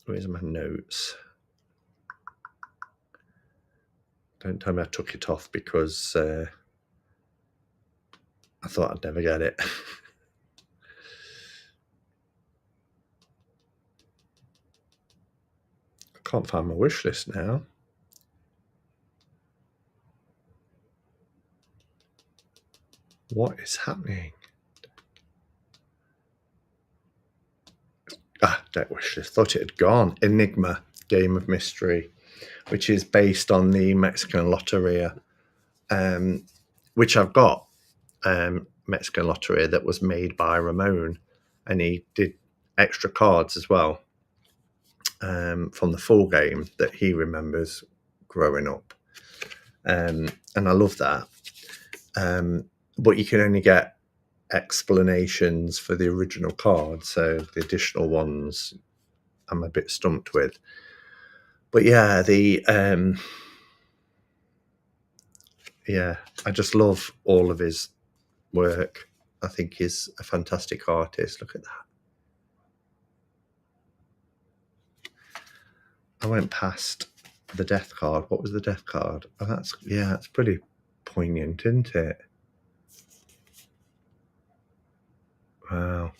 Where's my notes? Don't tell me I took it off because I thought I'd never get it. I can't find my wish list now. What is happening? Deck wish list. Thought it had gone. Enigma, Game of Mystery, which is based on the Mexican Loteria, which I've got. Mexican Loteria that was made by Ramon, and he did extra cards as well from the full game that he remembers growing up, and I love that. But you can only get explanations for the original cards, so the additional ones I'm a bit stumped with. But yeah, I just love all of his work. I think he's a fantastic artist. Look at that. I went past the death card. What was the death card? Oh, that's pretty poignant, isn't it? Wow.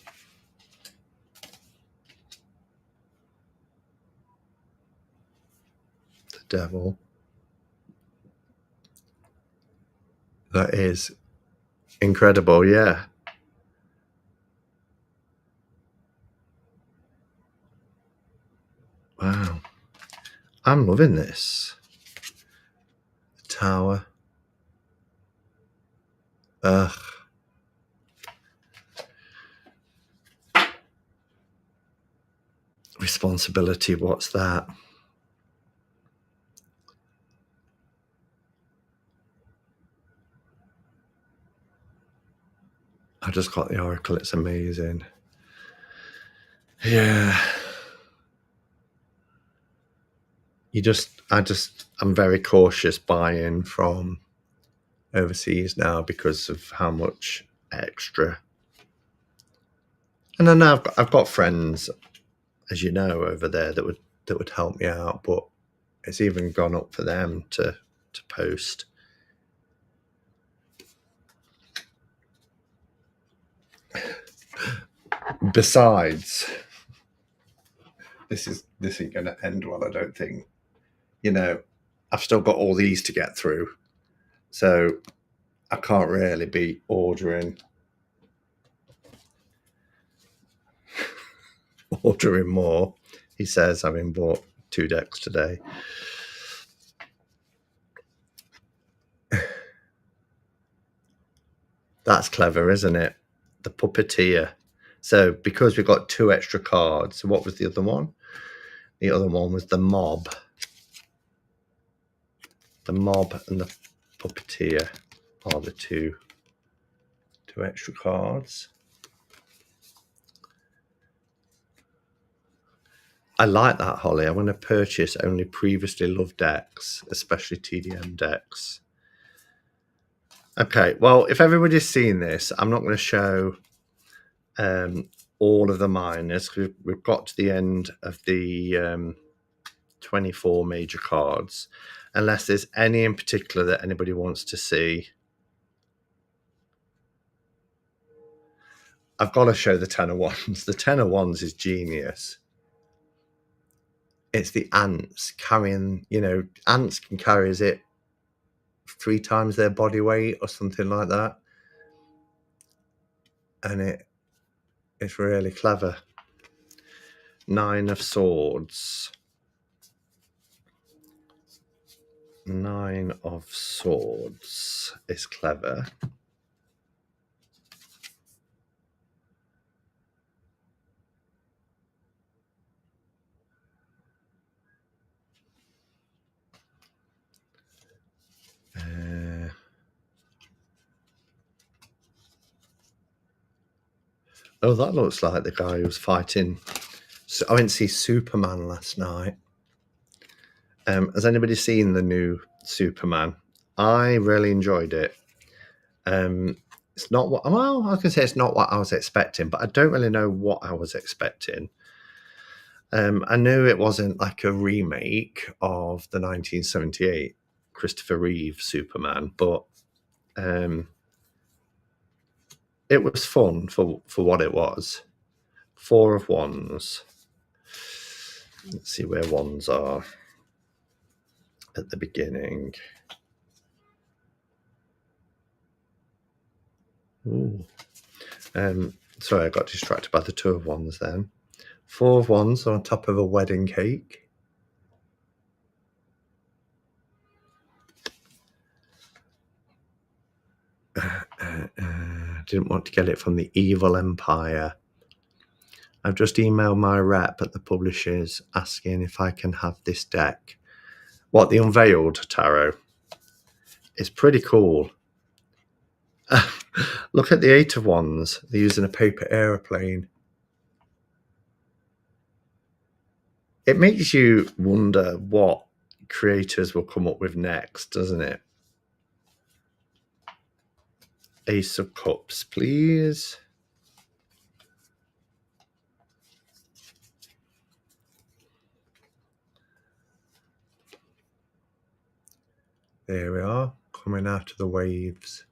The devil. That is incredible, yeah. Wow. I'm loving this. The Tower. Ugh. Responsibility, what's that? I just got the Oracle, it's amazing. Yeah. I'm very cautious buying from overseas now because of how much extra. And I know I've got friends, as you know, over there that would help me out, but it's even gone up for them to post. Besides, this ain't going to end well, I don't think. You know, I've still got all these to get through, so I can't really be ordering more. He says, having bought 2 decks today. That's clever, isn't it? The Puppeteer. So because we've got 2 extra cards, so what was the other one? The other one was the Mob. The Mob and the Puppeteer are the two extra cards. I like that, Holly. I want to purchase only previously loved decks, especially TDM decks. Okay, well, if everybody's seen this, I'm not going to show all of the minors. We've got to the end of the 24 major cards, unless there's any in particular that anybody wants to see. I've got to show the 10 of Wands. The 10 of Wands is genius. It's the ants carrying, ants can carry, is it 3 times their body weight or something like that? And it's really clever. 9 of Swords. Nine of Swords is clever. Oh, that looks like the guy who was fighting. So I went to see Superman last night. Has anybody seen the new Superman? I really enjoyed it. It's not what, well, I was going to say it's not what I was expecting, but I don't really know what I was expecting. I knew it wasn't like a remake of the 1978 Christopher Reeve Superman, but it was fun for what it was. Four of Wands. Let's see where wands are at the beginning. Ooh. Sorry, I got distracted by the Two of Wands then. Four of Wands on top of a wedding cake. Didn't want to get it from the Evil Empire. I've just emailed my rep at the publishers asking if I can have this deck. What, the Unveiled Tarot? It's pretty cool. Look at the Eight of Wands. They're using a paper aeroplane. It makes you wonder what creators will come up with next, doesn't it? Ace of Cups, please. There we are, coming out of the waves.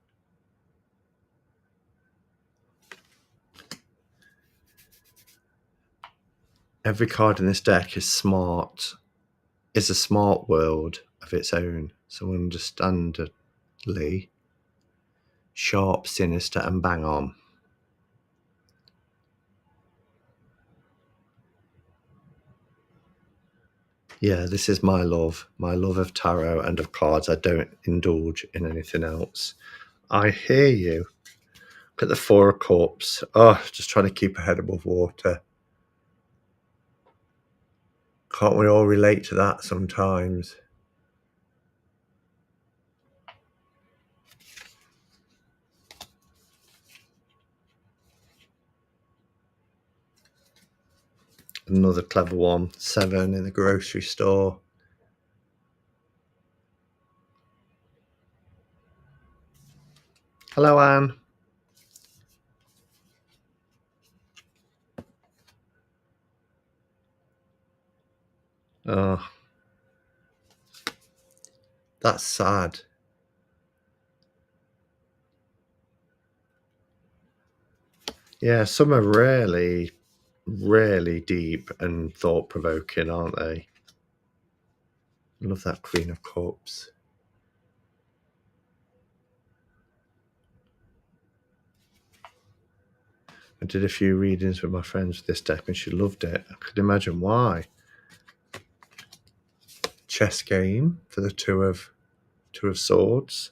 Every card in this deck is smart. It's a smart world of its own. So understandably sharp, sinister, and bang on. Yeah, this is my love of tarot and of cards. I don't indulge in anything else. I hear you. Look at the Four of Cups. Oh, just trying to keep a head above water. Can't we all relate to that sometimes? Another clever one. 7 in the grocery store. Hello, Anne. Oh, that's sad. Yeah, some are really, really deep and thought-provoking, aren't they? Love that Queen of Cups. I did a few readings with my friends with this deck and she loved it. I could imagine why. Chess game for the Two of Swords.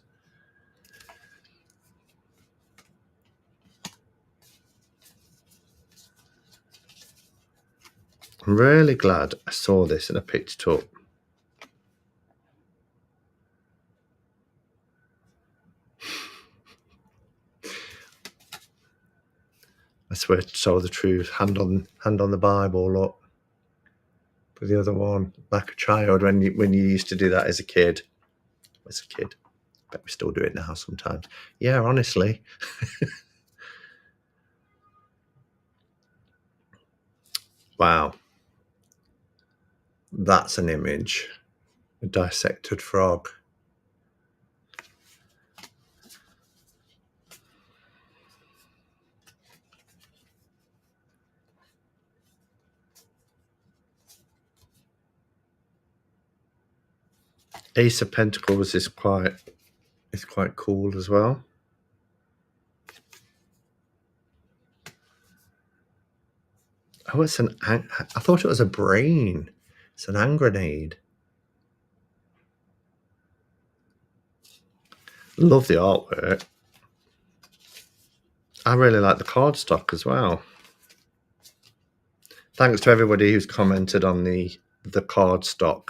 I'm really glad I saw this and I picked it up. I swear to tell the truth. Hand on the Bible, look. But the other one, like a child, when you used to do that as a kid. Bet we still do it now sometimes. Yeah, honestly. Wow. That's an image. A dissected frog. Ace of Pentacles is quite cool as well. Oh, it's I thought it was a brain. It's an hand grenade. Love the artwork. I really like the cardstock as well. Thanks to everybody who's commented on the cardstock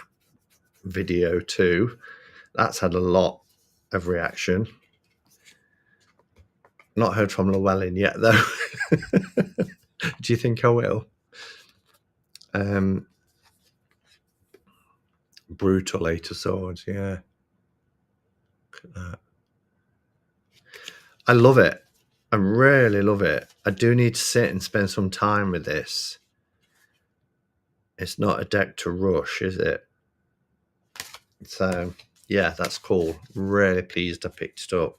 video too. That's had a lot of reaction. Not heard from Llewellyn yet though. Do you think I will? Brutal 8 of Swords, yeah. Look at that. I love it. I really love it. I do need to sit and spend some time with this. It's not a deck to rush, is it? So, yeah, that's cool. Really pleased I picked it up.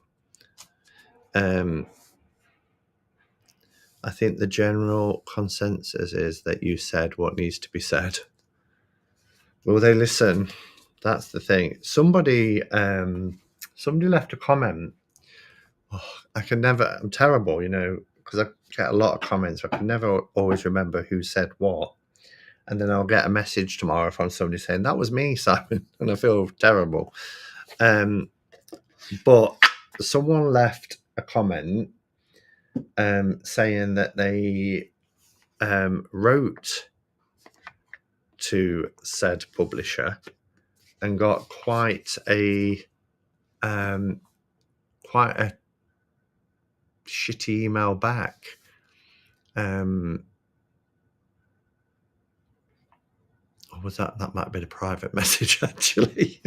I think the general consensus is that you said what needs to be said. Will they listen? That's the thing. Somebody left a comment. Oh, I'm terrible, because I get a lot of comments. I can never always remember who said what. And then I'll get a message tomorrow from somebody saying, that was me, Simon. And I feel terrible. But someone left a comment saying that they wrote to said publisher and got quite a shitty email back. Or was that might have been a private message actually?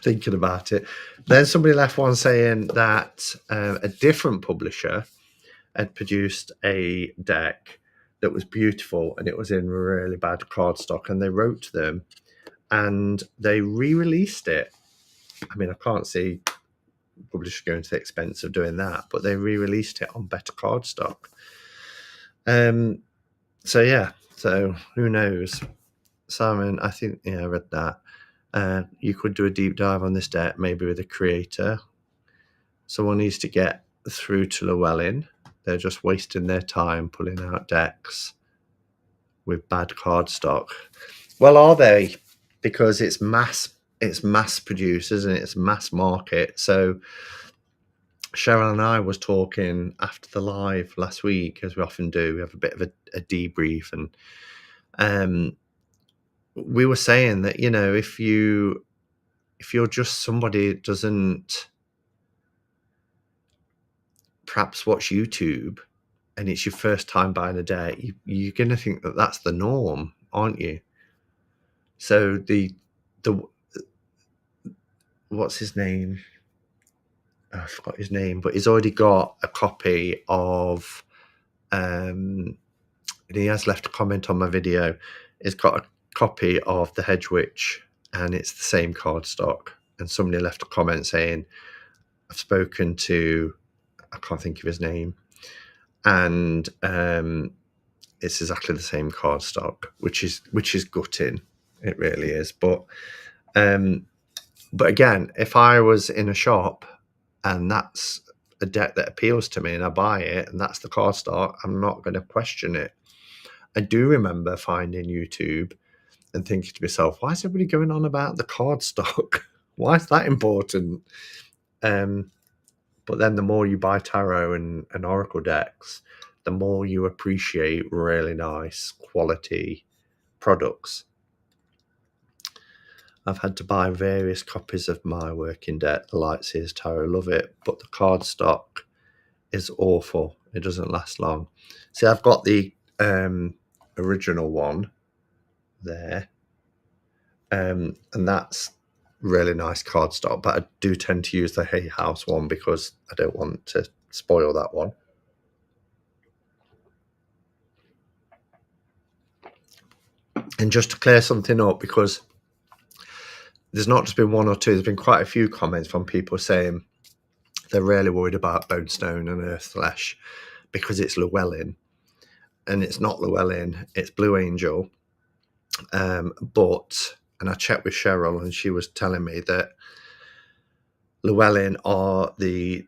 Thinking about it. Then somebody left one saying that a different publisher had produced a deck that was beautiful and it was in really bad cardstock, and they wrote to them and they re-released it. I mean, I can't see publishers going to the expense of doing that, but they re-released it on better cardstock. So yeah, so who knows? Simon, I think, I read that. You could do a deep dive on this deck, maybe with a creator. Someone needs to get through to Llewellyn. They're just wasting their time pulling out decks with bad cardstock. Well, are they? Because it's mass produced, isn't it? It's mass market. So Cheryl and I was talking after the live last week, as we often do. We have a bit of a debrief, and we were saying that, if you're just somebody that doesn't perhaps watch YouTube and it's your first time buying a deck, you're going to think that that's the norm, aren't you? So the what's his name? I forgot his name, but he's already got a copy of, and he has left a comment on my video. He's got a copy of the Hedge Witch, and it's the same cardstock. And somebody left a comment saying, I've spoken to, I can't think of his name, and it's exactly the same cardstock, which is gutting. It really is. But again, if I was in a shop and that's a deck that appeals to me and I buy it and that's the cardstock, I'm not going to question it. I do remember finding YouTube and thinking to myself, why is everybody going on about the cardstock? Why is that important? But then the more you buy tarot and oracle decks, the more you appreciate really nice quality products. I've had to buy various copies of my working deck, the Lightseers Tarot. Love it, but the cardstock is awful. It doesn't last long. See, I've got the original one there, and that's really nice cardstock, but I do tend to use the Hay House one because I don't want to spoil that one. And just to clear something up, because there's not just been one or two, there's been quite a few comments from people saying they're really worried about Bonestone and Earthflesh because it's Llewellyn, and it's not Llewellyn, it's Blue Angel. And I checked with Cheryl and she was telling me that Llewellyn are the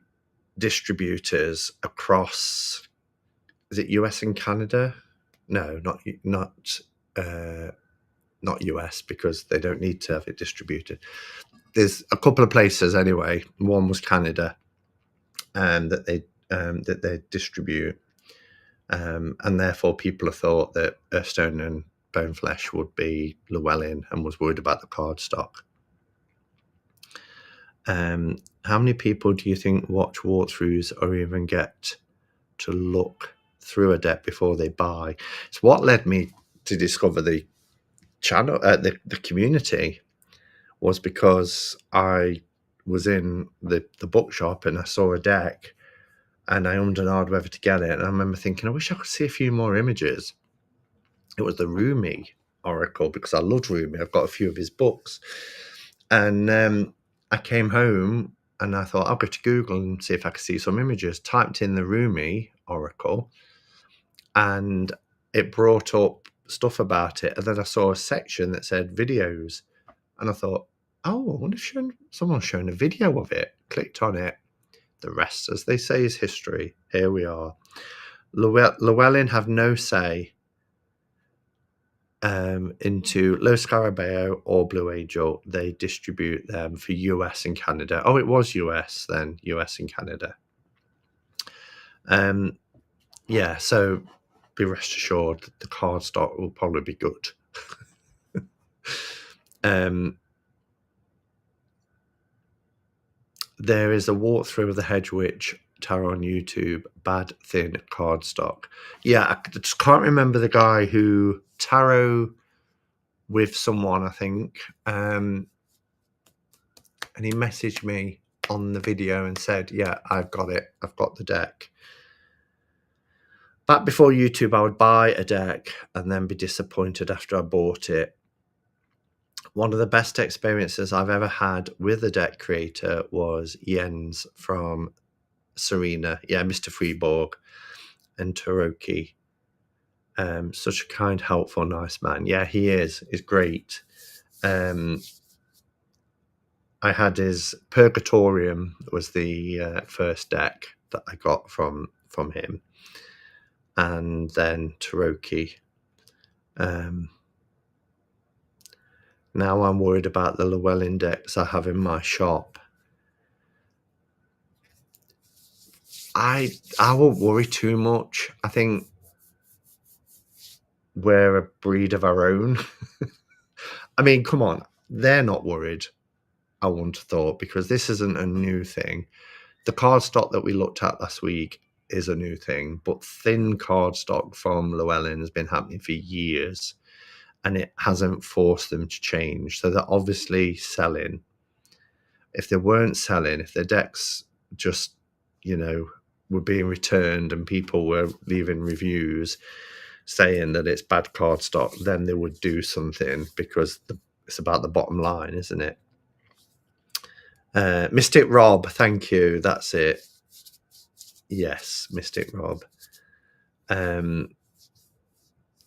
distributors across, is it US and Canada? No, not US, because they don't need to have it distributed. there's a couple of places anyway. One was Canada, that they distribute, and therefore people have thought that Earthstone and Bone Flesh would be Llewellyn, and was worried about the cardstock. How many people do you think watch walkthroughs or even get to look through a deck before they buy? It's what led me to discover the channel, the community, was because I was in the bookshop and I saw a deck and I ummed and ahed whether to get it. And I remember thinking, I wish I could see a few more images. It was the Rumi Oracle, because I loved Rumi. I've got a few of his books. And I came home and I thought, I'll go to Google and see if I could see some images. Typed in the Rumi Oracle and it brought up stuff about it. And then I saw a section that said videos. And I thought, oh, I wonder if someone's shown a video of it. Clicked on it. The rest, as they say, is history. Here we are. Llewellyn have no say into Los Scarabeo or Blue Angel. They distribute them for US and Canada. Oh, it was US then, US and Canada. Yeah, so be rest assured that the cardstock will probably be good. There is a walkthrough of the Hedge Witch tarot on YouTube. Bad thin cardstock. Yeah, I just can't remember the guy who tarot with someone, I think, and he messaged me on the video and said, yeah, I've got it. I've got the deck. Back before YouTube, I would buy a deck and then be disappointed after I bought it. One of the best experiences I've ever had with a deck creator was Jens from Serena. Yeah, Mr. Freeborg and Taroki. Such a kind, helpful, nice man. Yeah, he is. He's great. I had his Purgatorium was the first deck that I got from him. And then Taroki. Now I'm worried about the Llewellyn decks I have in my shop. I won't worry too much. I think we're a breed of our own. I mean, come on. They're not worried, I wouldn't have thought, because this isn't a new thing. The cardstock that we looked at last week is a new thing, but thin cardstock from Llewellyn has been happening for years, and it hasn't forced them to change. So they're obviously selling. If they weren't selling, if their decks just, were being returned and people were leaving reviews saying that it's bad cardstock, then they would do something, because it's about the bottom line, isn't it? Mystic Rob, thank you. That's it. Yes, Mystic Rob.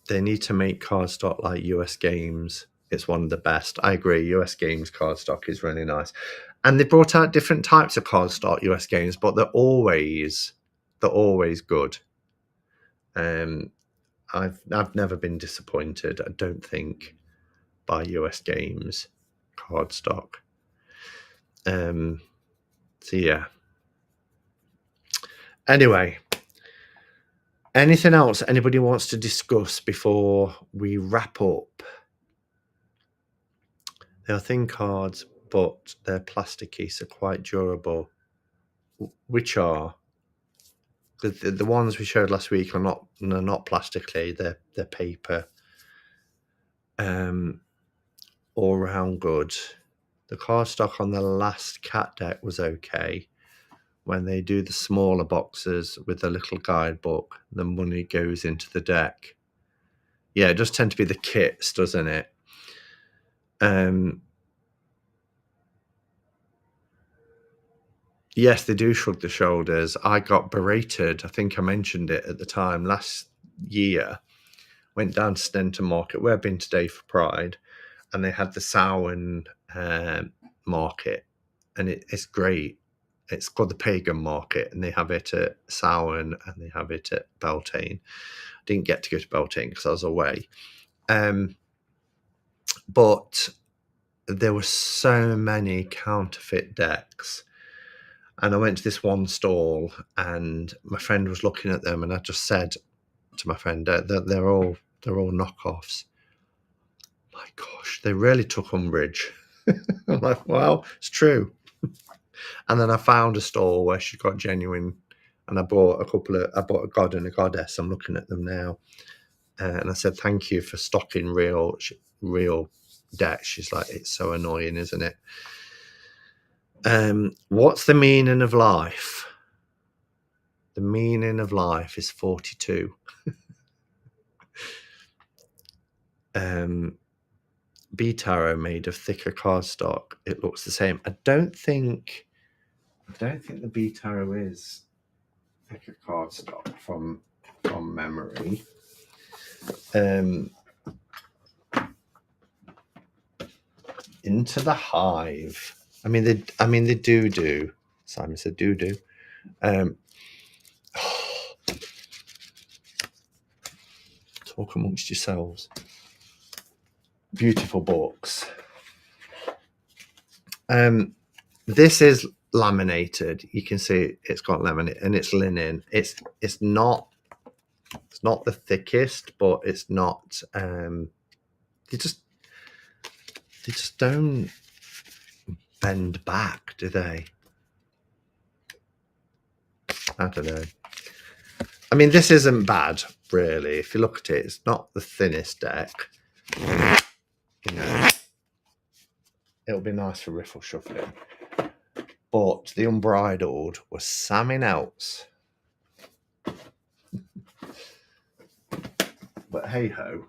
They need to make cardstock like US Games. It's one of the best. I agree. US Games cardstock is really nice. And they brought out different types of cardstock, US Games, but they're always good. I've never been disappointed, I don't think, by US Games cardstock. So yeah. Anyway, anything else anybody wants to discuss before we wrap up? They are thin cards, but they're plasticky, so quite durable. Which are the ones we showed last week are not plastically. They're paper. All round good. The cardstock on the last cat deck was okay. When they do the smaller boxes with the little guidebook, the money goes into the deck. Yeah, it does tend to be the kits, doesn't it? Yes, they do shrug the shoulders. I got berated. I think I mentioned it at the time. Last year, went down to Stenton Market, where I've been today for Pride, and they had the Samhain market, and it's great. It's called the Pagan Market, and they have it at Samhain and they have it at Beltane. I didn't get to go to Beltane because I was away. But there were so many counterfeit decks. And I went to this one stall, and my friend was looking at them, and I just said to my friend that they're all knockoffs. My gosh, they really took umbrage. I'm like, well, it's true. And then I found a stall where she got genuine, and I bought a god and a goddess. I'm looking at them now, and I said, thank you for stocking real decks. She's like, it's so annoying, isn't it? What's the meaning of life? The meaning of life is 42. B tarot made of thicker cardstock. It looks the same. I don't think the B tarot is thicker cardstock from memory. Into the Hive. I mean they do. Simon said do. Talk amongst yourselves. Beautiful books. This is laminated. You can see it's got laminate and it's linen. It's not the thickest, but it's not. They just don't bend back, do they? I don't know. I mean, this isn't bad, really. If you look at it, it's not the thinnest deck. You know, it'll be nice for riffle shuffling. But the Unbridled was something else. But hey ho.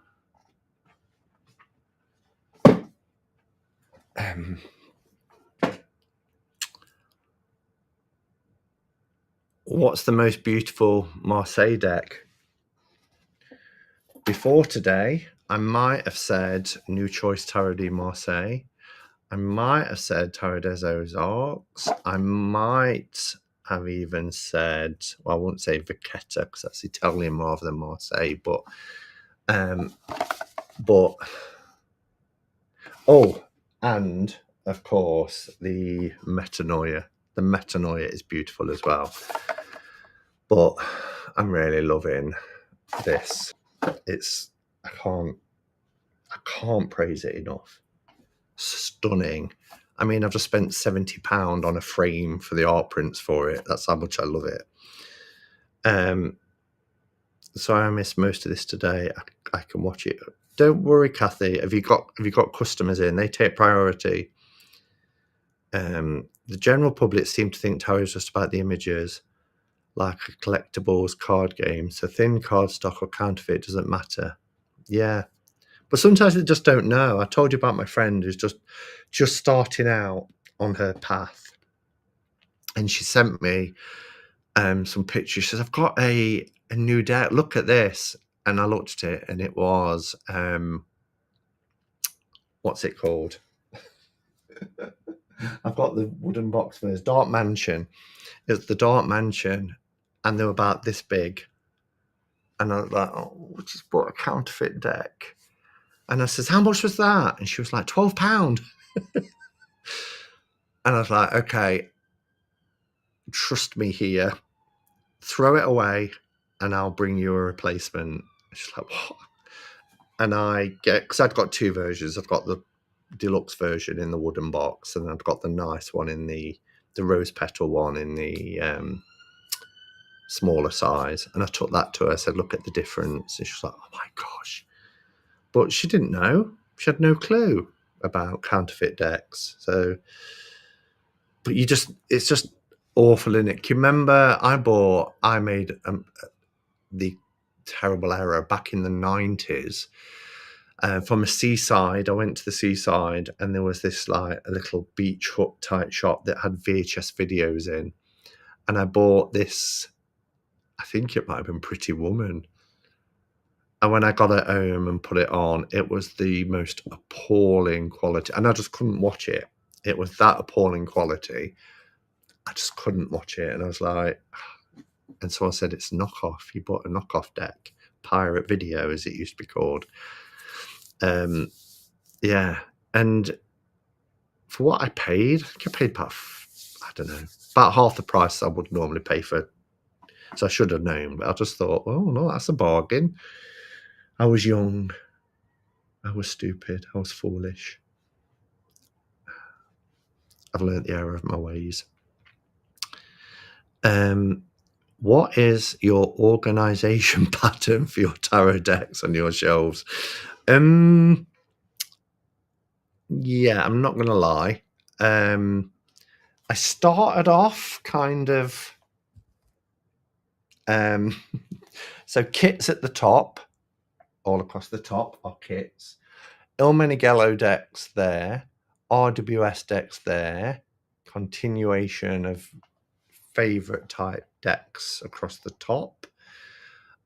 What's the most beautiful Marseille deck? Before today, I might have said New Choice Tarot de Marseille. I might have said Tarot des Ozarks. I might have even said, well, I wouldn't say Vachetta because that's Italian rather than Marseille, but oh, and of course the Metanoia. The Metanoia is beautiful as well. But I'm really loving this. I can't praise it enough. Stunning. I mean, I've just spent £70 on a frame for the art prints for it. That's how much I love it. So I missed most of this today. I can watch it. Don't worry, Kathy. Have you got customers in? They take priority. The general public seem to think tarot is just about the images, like a collectibles card game. So thin cardstock or counterfeit doesn't matter. Yeah. But sometimes they just don't know. I told you about my friend who's just starting out on her path. And she sent me some pictures. She says, I've got a new deck. Look at this. And I looked at it and it was, what's it called? I've got the wooden box first. Dark Mansion. It's the Dark Mansion. And they were about this big. And I was like, oh, I just bought a counterfeit deck. And I says, how much was that? And she was like, £12. And I was like, okay, trust me here. Throw it away and I'll bring you a replacement. She's like, what? And because I'd got two versions. I've got the deluxe version in the wooden box, and I've got the nice one in the rose petal one in the smaller size. And I took that to her. I said, look at the difference. And she was like, oh my gosh. But she didn't know. She had no clue about counterfeit decks. So, but it's just awful, isn't it? Can you remember I made the terrible error back in the 90s. From a seaside, I went to the seaside and there was this like a little beach hut type shop that had VHS videos in. And I bought this, I think it might have been Pretty Woman. And when I got it home and put it on, it was the most appalling quality. And I just couldn't watch it. It was that appalling quality. I just couldn't watch it. And I was like, and so I said, it's knockoff. You bought a knockoff deck. Pirate video, as it used to be called. Yeah. And for what I paid, I paid about, I don't know, about half the price I would normally pay for. So I should have known, but I just thought, oh no, that's a bargain. I was young. I was stupid. I was foolish. I've learnt the error of my ways. What is your organization pattern for your tarot decks on your shelves? Yeah, I'm not going to lie. I started off kind of... so kits at the top, all across the top are kits. Il Meneghello decks there, RWS decks there, continuation of favorite type decks across the top,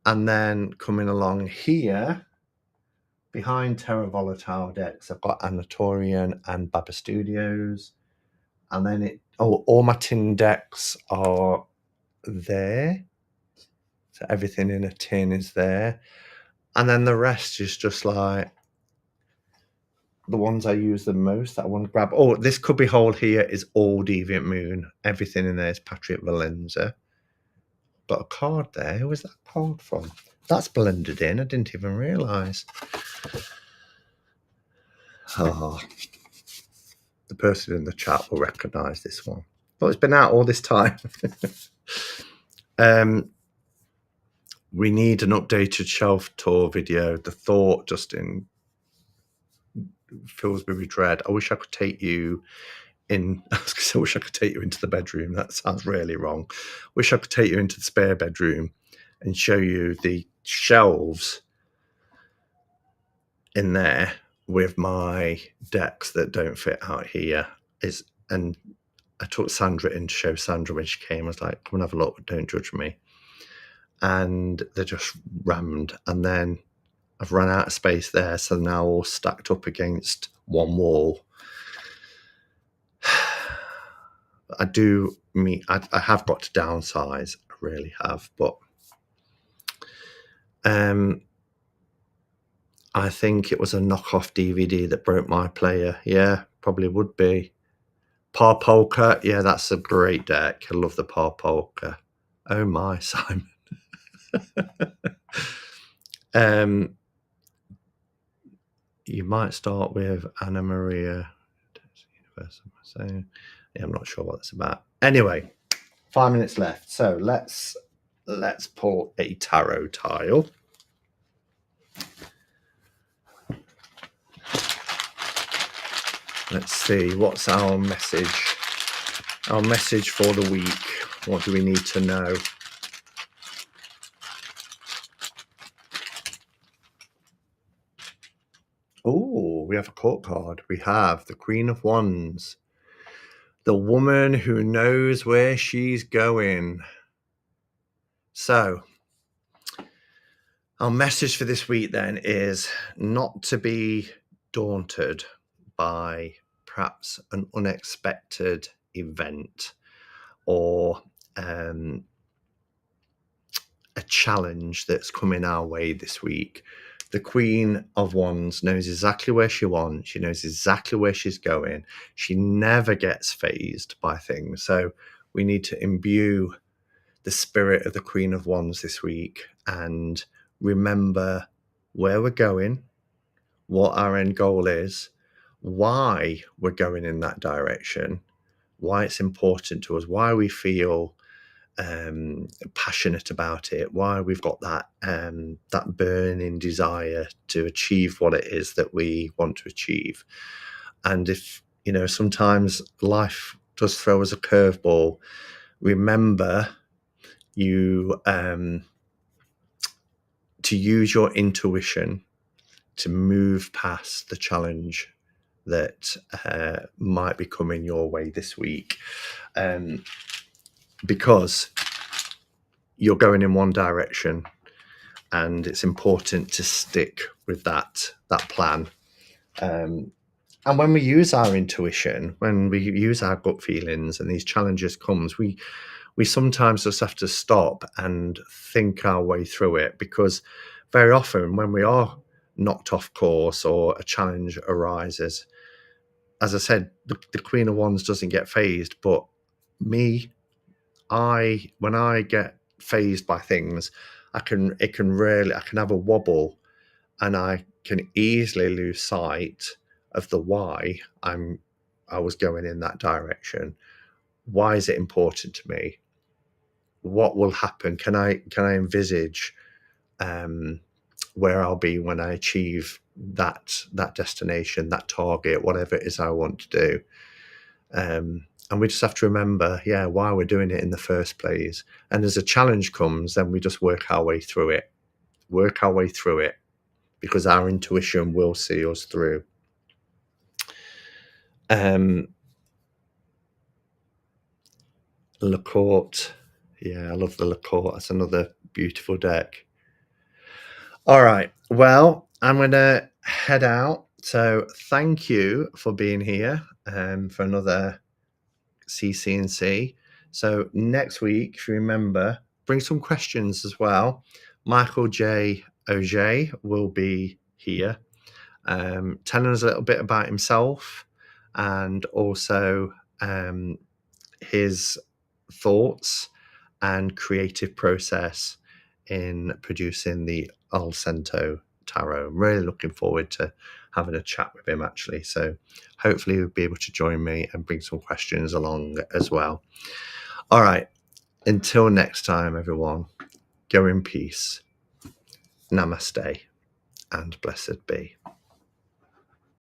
and then coming along here behind Terra Volatile decks, I've got Anatorian and Baba Studios, and then all my tin decks are there, so everything in a tin is there, and then the rest is just like the ones I use the most that I want to grab. Oh, this cubby hole here is all Deviant Moon. Everything in there is Patrick Valenza. Got a card there. Who was that card from? That's blended in. I didn't even realise. Oh, the person in the chat will recognise this one. Well, it's been out all this time. We need an updated shelf tour video. The thought just fills me with dread. I wish I could take you in. I wish I could take you into the bedroom. That sounds really wrong. Wish I could take you into the spare bedroom and show you the shelves in there with my decks that don't fit out here. And I took Sandra in to show Sandra when she came. I was like, come and have a look, don't judge me. And they're just rammed. And then I've run out of space there, so now all stacked up against one wall. I have got to downsize. I really have, but I think it was a knockoff DVD that broke my player. Yeah, probably would be. Par Polka, yeah, that's a great deck. I love the Par Polka. Oh my, Simon. You might start with Anna Maria. Yeah, I'm not sure what that's about. Anyway, 5 minutes left. So let's pull a tarot tile. Let's see, what's our message? Our message for the week. What do we need to know? Oh, we have a court card. We have the Queen of Wands. The woman who knows where she's going. So, our message for this week then is not to be daunted by perhaps an unexpected event or a challenge that's coming our way this week. The Queen of Wands knows exactly where she wants. She knows exactly where she's going. She never gets fazed by things. So we need to imbue the spirit of the Queen of Wands this week and remember where we're going, what our end goal is, why we're going in that direction, why it's important to us, why we feel passionate about it, why we've got that burning desire to achieve what it is that we want to achieve. And if, sometimes life does throw us a curveball, remember to use your intuition to move past the challenge that might be coming your way this week, because you're going in one direction and it's important to stick with that plan. And when we use our intuition, when we use our gut feelings and these challenges comes, we sometimes just have to stop and think our way through it, because very often when we are knocked off course or a challenge arises, as I said, the Queen of Wands doesn't get phased, but me, when I get phased by things, I can have a wobble, and I can easily lose sight of the why I was going in that direction. Why is it important to me? What will happen? Can I envisage where I'll be when I achieve that destination, that target, whatever it is I want to do? And we just have to remember, why we're doing it in the first place. And as a challenge comes, then we just work our way through it, because our intuition will see us through. La Courte. Yeah, I love the La Courte. That's another beautiful deck. All right. Well, I'm going to head out. So thank you for being here for another CC&C. So next week, if you remember, bring some questions as well. Michael J. Auger will be here telling us a little bit about himself, and also his thoughts and creative process in producing the Al Cento Tarot. I'm really looking forward to having a chat with him, actually. So hopefully he'll be able to join me and bring some questions along as well. All right. Until next time, everyone, go in peace. Namaste and blessed be.